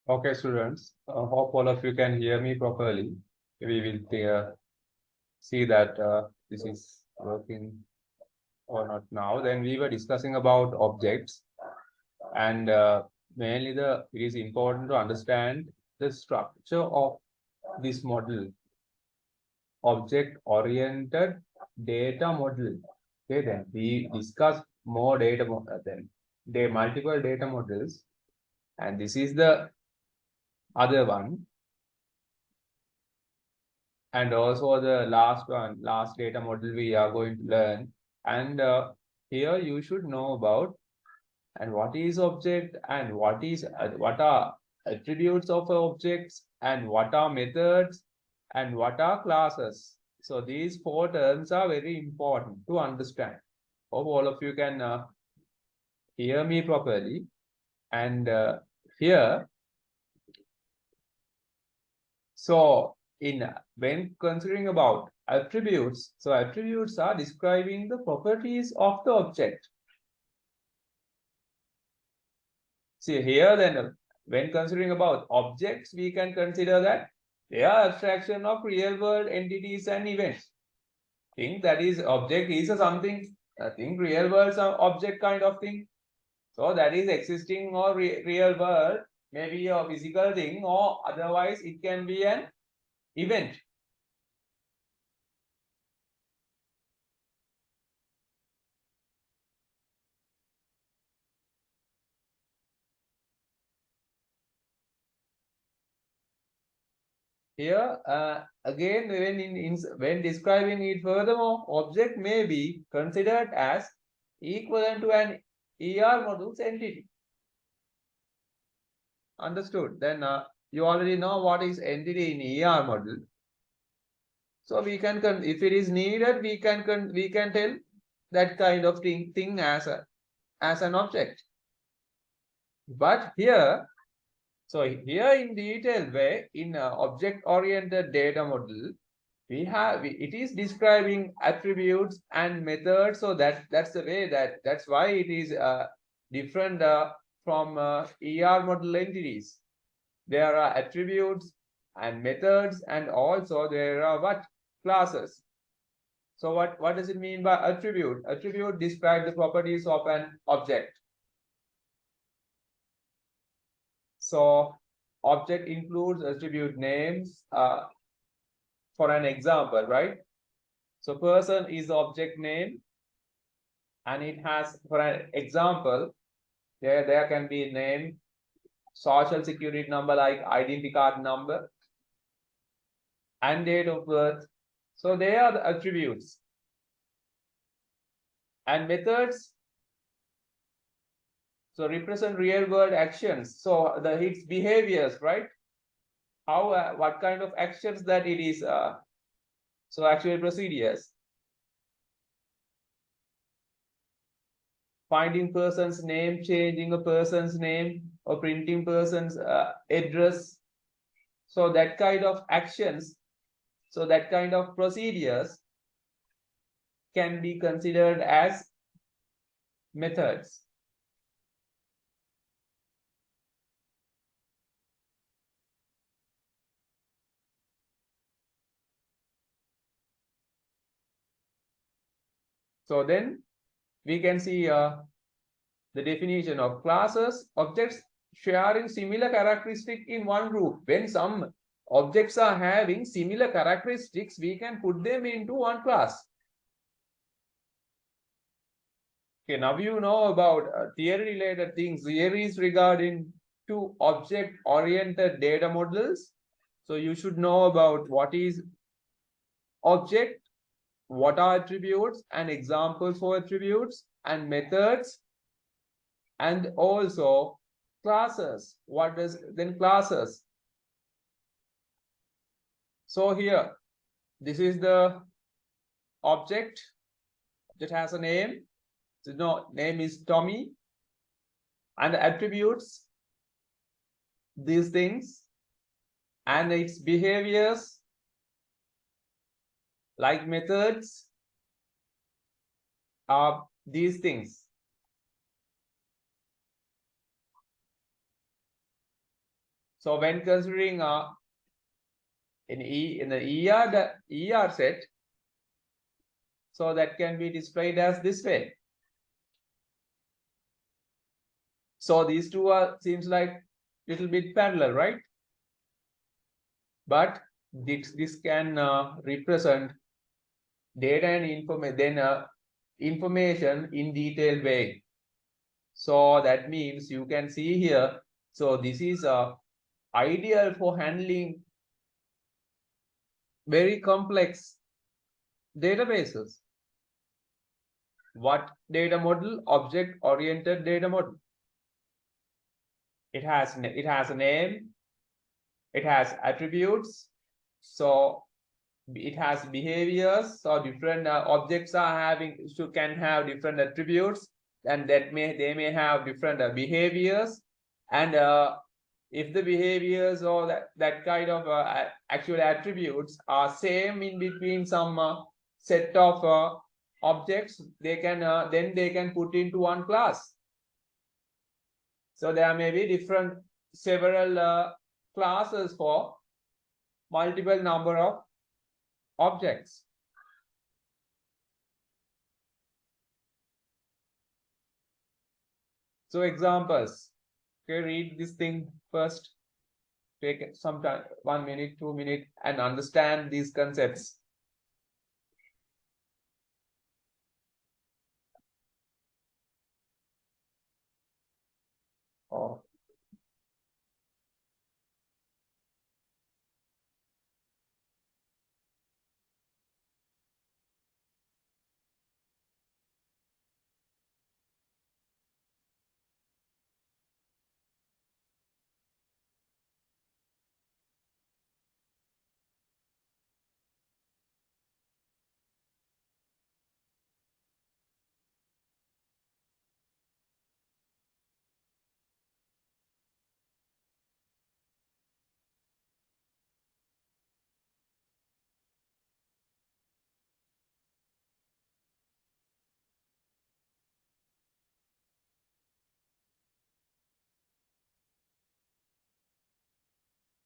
Okay, students, hope all of you can hear me properly. We will see that this is working or not now. Then we were discussing about objects, and mainly it is important to understand the structure of this model, object-oriented data model. Okay, then we discuss more then there are multiple data models, and this is the other one. And also the last data model we are going to learn. And here you should know about and what is object and what are attributes of objects and what are methods and what are classes. So these four terms are very important to understand. Hope all of you can hear me properly. And here, so when considering about attributes, so attributes are describing the properties of the object. See here then, when considering about objects, we can consider that they are abstraction of real world entities and events. Think that is object is a something, I think real world some object kind of thing. So that is existing or real world, maybe a physical thing or otherwise it can be an event. Here, again, when describing it furthermore, object may be considered as equivalent to an ER model's entity. Understood? Then you already know what is entity in ER model. So we can, if it is needed, we can tell that kind of thing as an object. But here, so here in detailed way, in object-oriented data model, it is describing attributes and methods. So that's the way that's why it is different from ER model entities. There are attributes and methods, and also there are what classes. So what does it mean by attribute? Attribute describe the properties of an object. So object includes attribute names. For an example, right? So person is the object name, and it has, for an example, there can be name, social security number like identity card number, and date of birth. So they are the attributes. And methods, so represent real world actions. So its behaviors, right? How what kind of actions that it is. So actual procedures. Finding person's name, changing a person's name, or printing person's address. So that kind of actions, so that kind of procedures can be considered as methods. So then we can see the definition of classes, objects sharing similar characteristics in one group. When some objects are having similar characteristics, we can put them into one class. Okay, now you know about theory related things, theories regarding to object oriented data models. So you should know about what is object, what are attributes and examples for attributes and methods, and also classes. What is then classes? So here, this is the object that has a name. So no, name is Tommy, and the attributes, these things, and its behaviors like methods are these things. So when considering in the ER set, so that can be displayed as this way. So these two are seems like little bit parallel, right? But this can represent data and information in detailed way. So that means you can see here. So this is ideal for handling very complex databases. What data model? Object-oriented data model. It has a name. It has attributes. So it has behaviors. So different objects are can have different attributes, and they may have different behaviors. And if the behaviors or that kind of actual attributes are same in between some set of objects, they can then they can put into one class. So there may be several classes for multiple number of objects. So examples. Okay, read this thing first. Take some time, 1 minute, 2 minutes, and understand these concepts. Oh.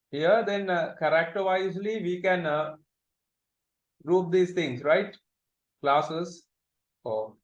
Here then character-wisely we can group these things, right? Classes. Oh.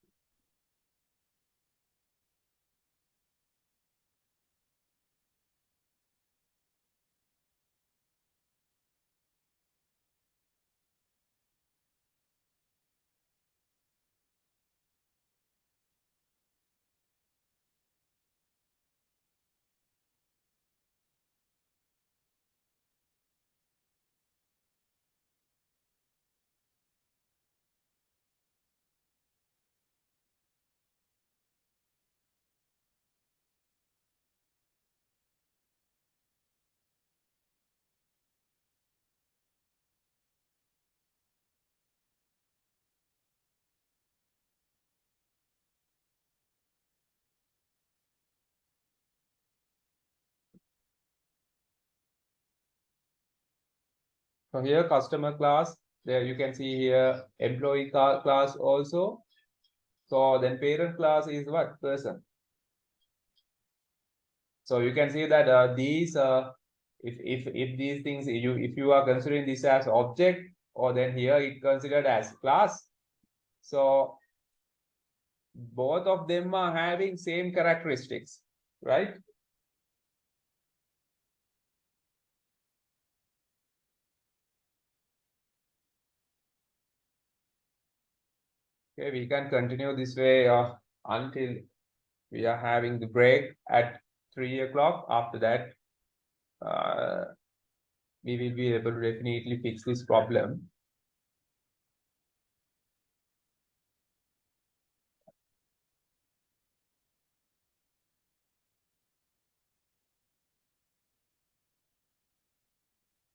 So here customer class, there you can see here employee class also. So then parent class is what? Person. So you can see that these if these things if you are considering this as object, or then here it considered as class. So both of them are having same characteristics, right? Okay, we can continue this way until we are having the break at 3 o'clock. After that, we will be able to definitely fix this problem.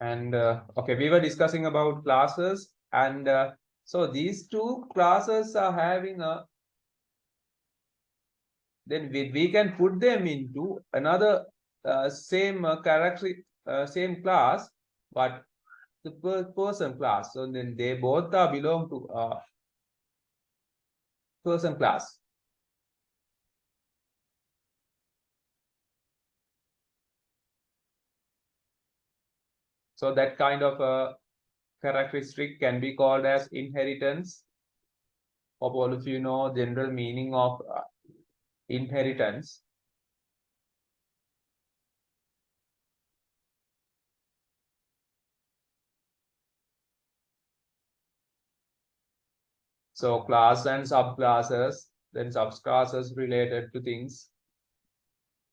And okay, we were discussing about classes, and so these two classes are having a, then we can put them into another same same class, but the person class. So then they both are belong to person class. So that kind of a characteristic can be called as inheritance. Hope all of you know general meaning of inheritance. So class and subclasses, then subclasses related to things,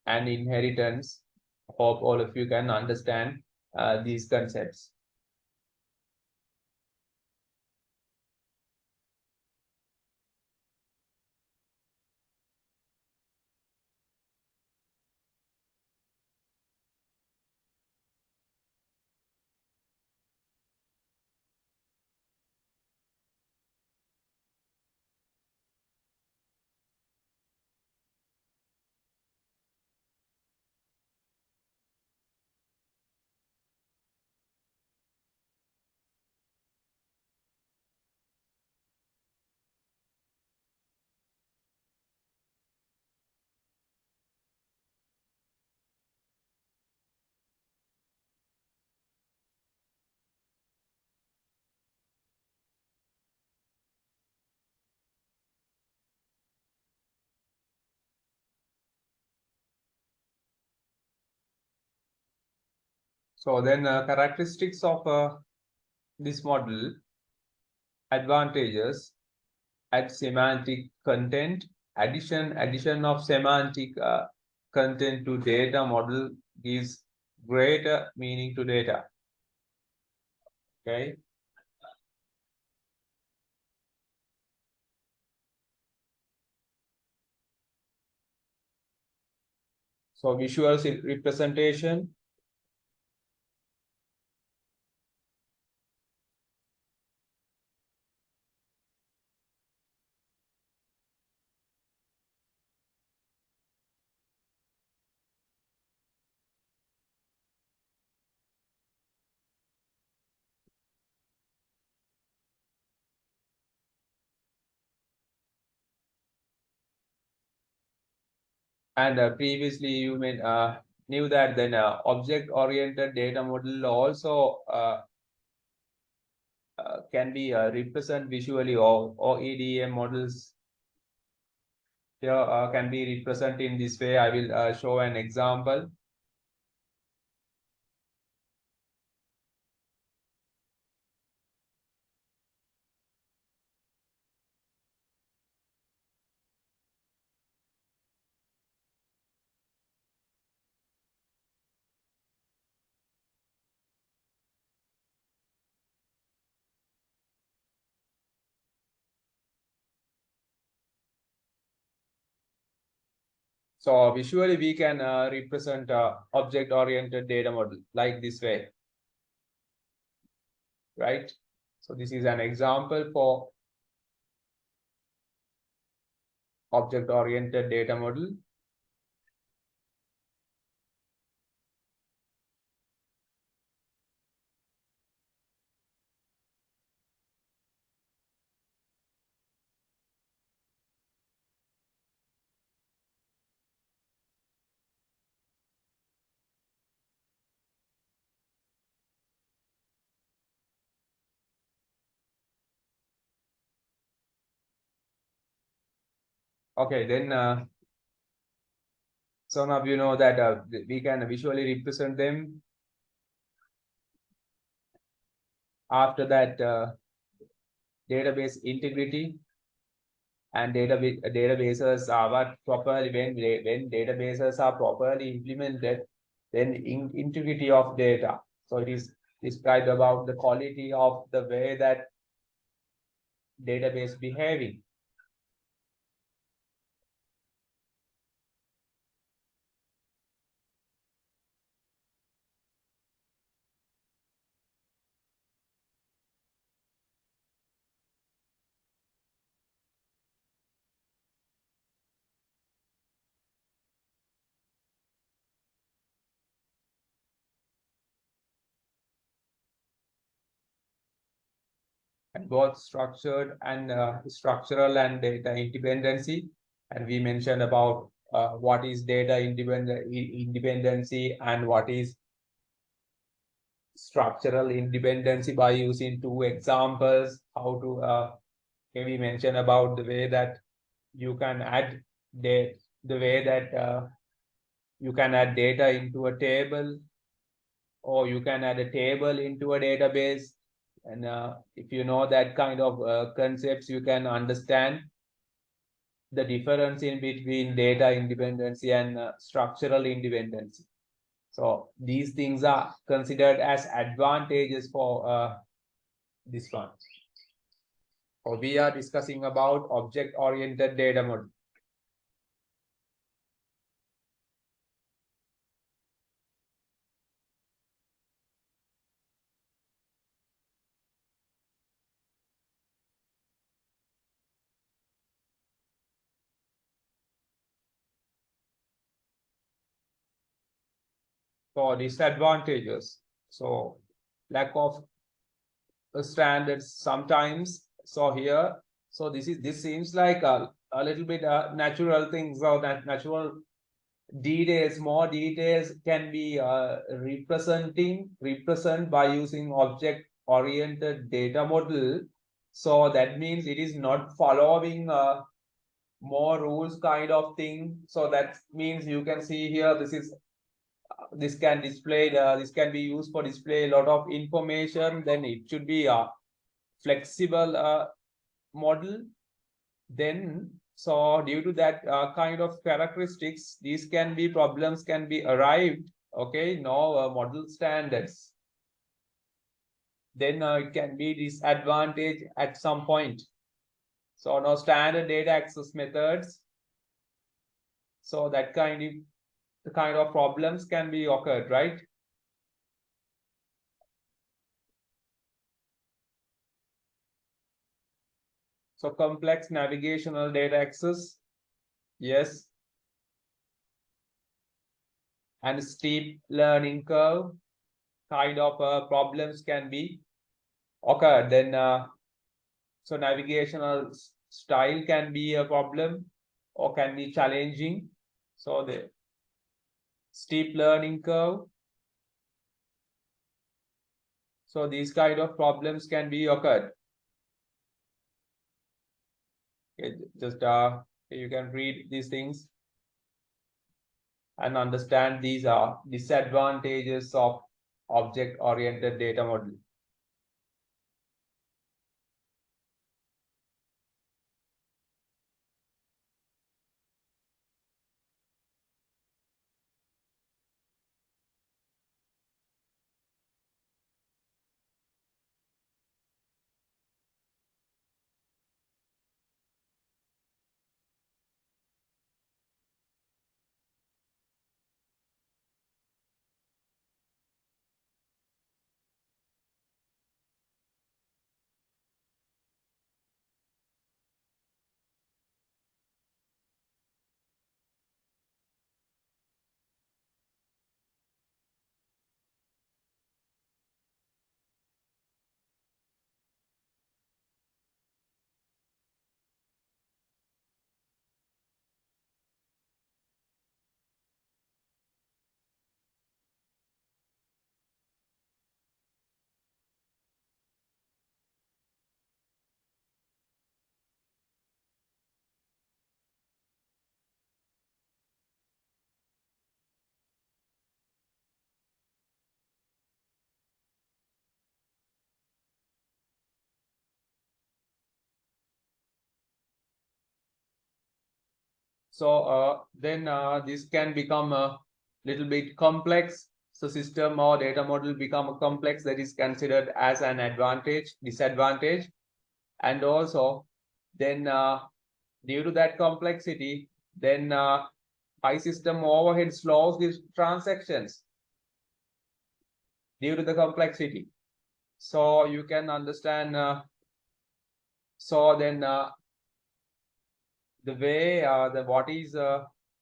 and inheritance. Hope all of you can understand these concepts. So then characteristics of this model, advantages, add semantic content, addition of semantic content to data model gives greater meaning to data. Okay. So visual representation. And previously you knew that then object-oriented data model also can be represent visually, or EDM models here can be represented in this way. I will show an example. So visually we can represent object-oriented data model like this way, right? So this is an example for object-oriented data model. Okay, then some of you know that we can visually represent them. After that, database integrity, and databases are what properly, when databases are properly implemented, then integrity of data. So it is described about the quality of the way that database behaving. And both structured and structural and data independency. And we mentioned about what is data independency and what is structural independency by using two examples. How to we mention about the way that you can add the way that you can add data into a table, or you can add a table into a database. And if you know that kind of concepts, you can understand the difference in between data independency and structural independency. So these things are considered as advantages for this one. So we are discussing about object-oriented data model. For disadvantages, so lack of standards sometimes. So here, so this seems like a little bit natural things, or that natural details, more details can be represent by using object oriented data model. So that means it is not following more rules kind of thing. So that means you can see here, this can display this can be used for display a lot of information. Then it should be a flexible model. Then, so due to that kind of characteristics, these can be problems can be arrived. Okay, no model standards. Then it can be disadvantage at some point. So no standard data access methods. So that kind of problems can be occurred, right? So complex navigational data access, yes. And steep learning curve kind of problems can be occurred. Then so navigational style can be a problem or can be challenging. So the steep learning curve. So these kind of problems can be occurred. Okay, just you can read these things and understand these are disadvantages of object-oriented data model. So then this can become a little bit complex. So system or data model become a complex, that is considered as an disadvantage. And also then due to that complexity, then high system overhead slows these transactions due to the complexity. So you can understand. So then the way the what is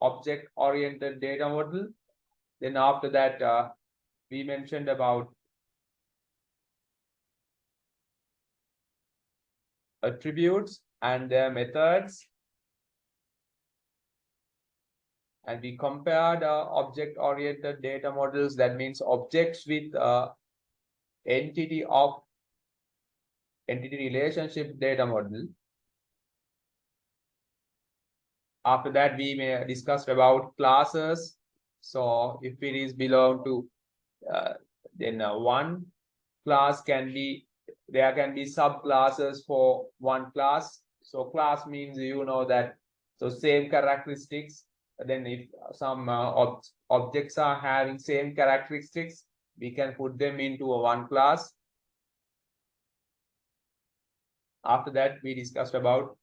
object oriented data model. Then after that we mentioned about attributes and their methods, and we compared object oriented data models, that means objects with entity relationship data model. After that, we may discuss about classes. So if it is belong to then one class can be, there can be subclasses for one class. So class means that, so same characteristics. Then if some objects are having same characteristics, we can put them into a one class. After that, we discussed about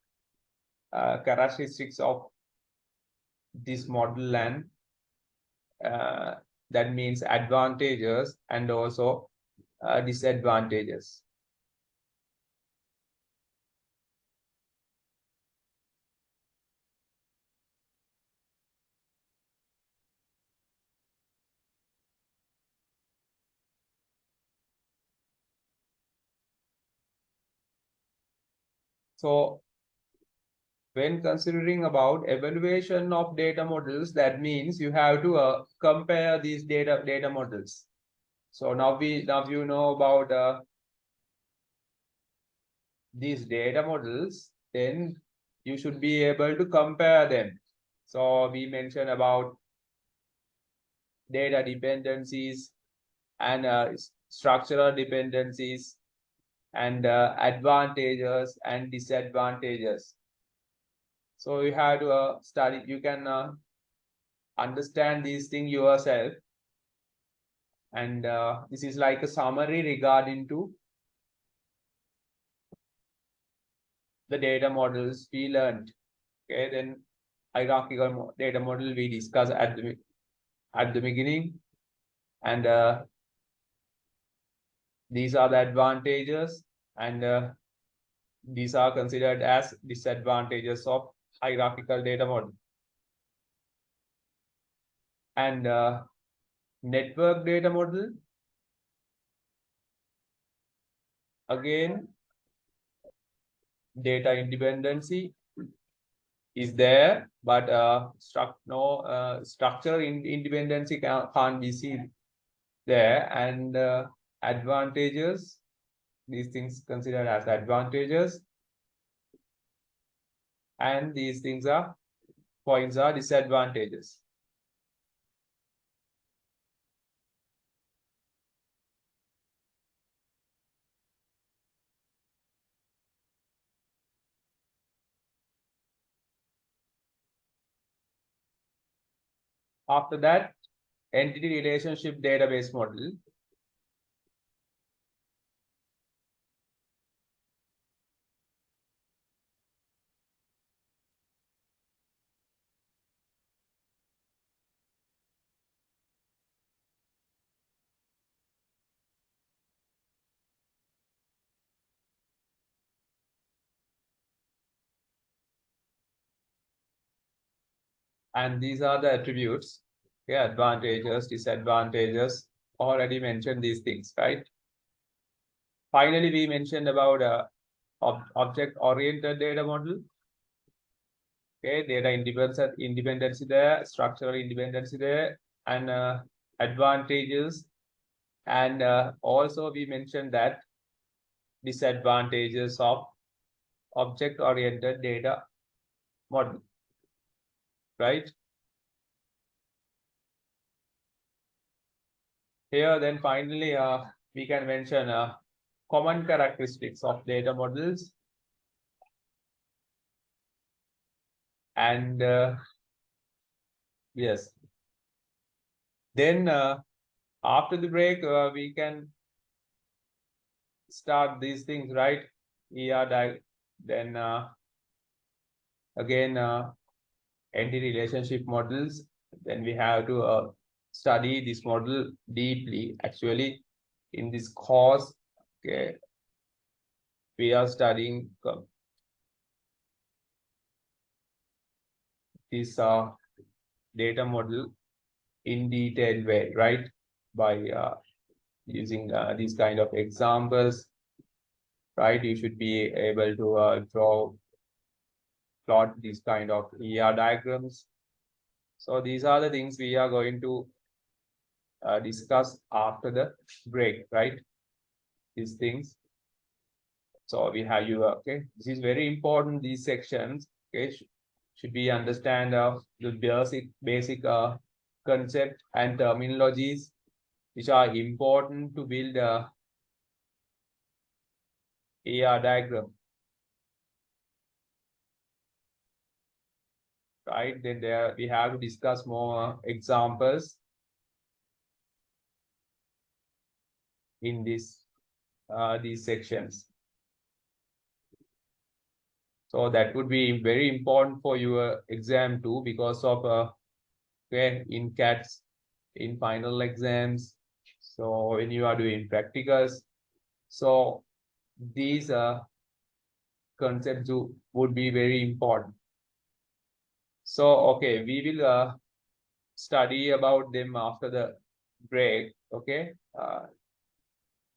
characteristics of this model, and that means advantages and also disadvantages. So when considering about evaluation of data models, that means you have to compare these data models. So now you know about these data models, then you should be able to compare them. So we mentioned about data dependencies and structural dependencies and advantages and disadvantages. So you have to study, you can understand these things yourself. And this is like a summary regarding to the data models we learned. Okay, then hierarchical data model we discussed at the beginning, and these are the advantages, and these are considered as disadvantages of hierarchical data model. And network data model, again, data independency is there, but structural independency can't be seen there. And advantages, these things considered as advantages, and these things are points are disadvantages. After that, entity relationship database model. And these are the attributes. Okay, advantages, disadvantages, already mentioned these things, right? Finally, we mentioned about object-oriented data model. Okay, data independency there, structural independency there, and advantages. And also we mentioned that disadvantages of object-oriented data model, right? Here, then finally, we can mention common characteristics of data models. And yes, then after the break, we can start these things, right? Then again, entity relationship models. Then we have to study this model deeply. Actually, in this course, okay, we are studying this data model in detailed way, right? By using these kind of examples, right? You should be able to plot these kind of ER diagrams. So these are the things we are going to discuss after the break, right? these things. So we have you, okay, this is very important, these sections, okay, should be understand the basic concept and terminologies which are important to build a AR diagram, right? Then there we have to discuss more examples in this these sections. So that would be very important for your exam too, because of okay, in CATs, in final exams. So when you are doing practicals, so these concepts would be very important. So okay, we will study about them after the break. Okay,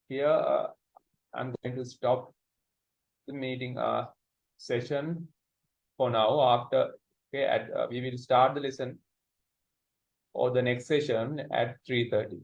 here I'm going to stop the meeting session for now. After okay, we will start the lesson or the next session at 3:30.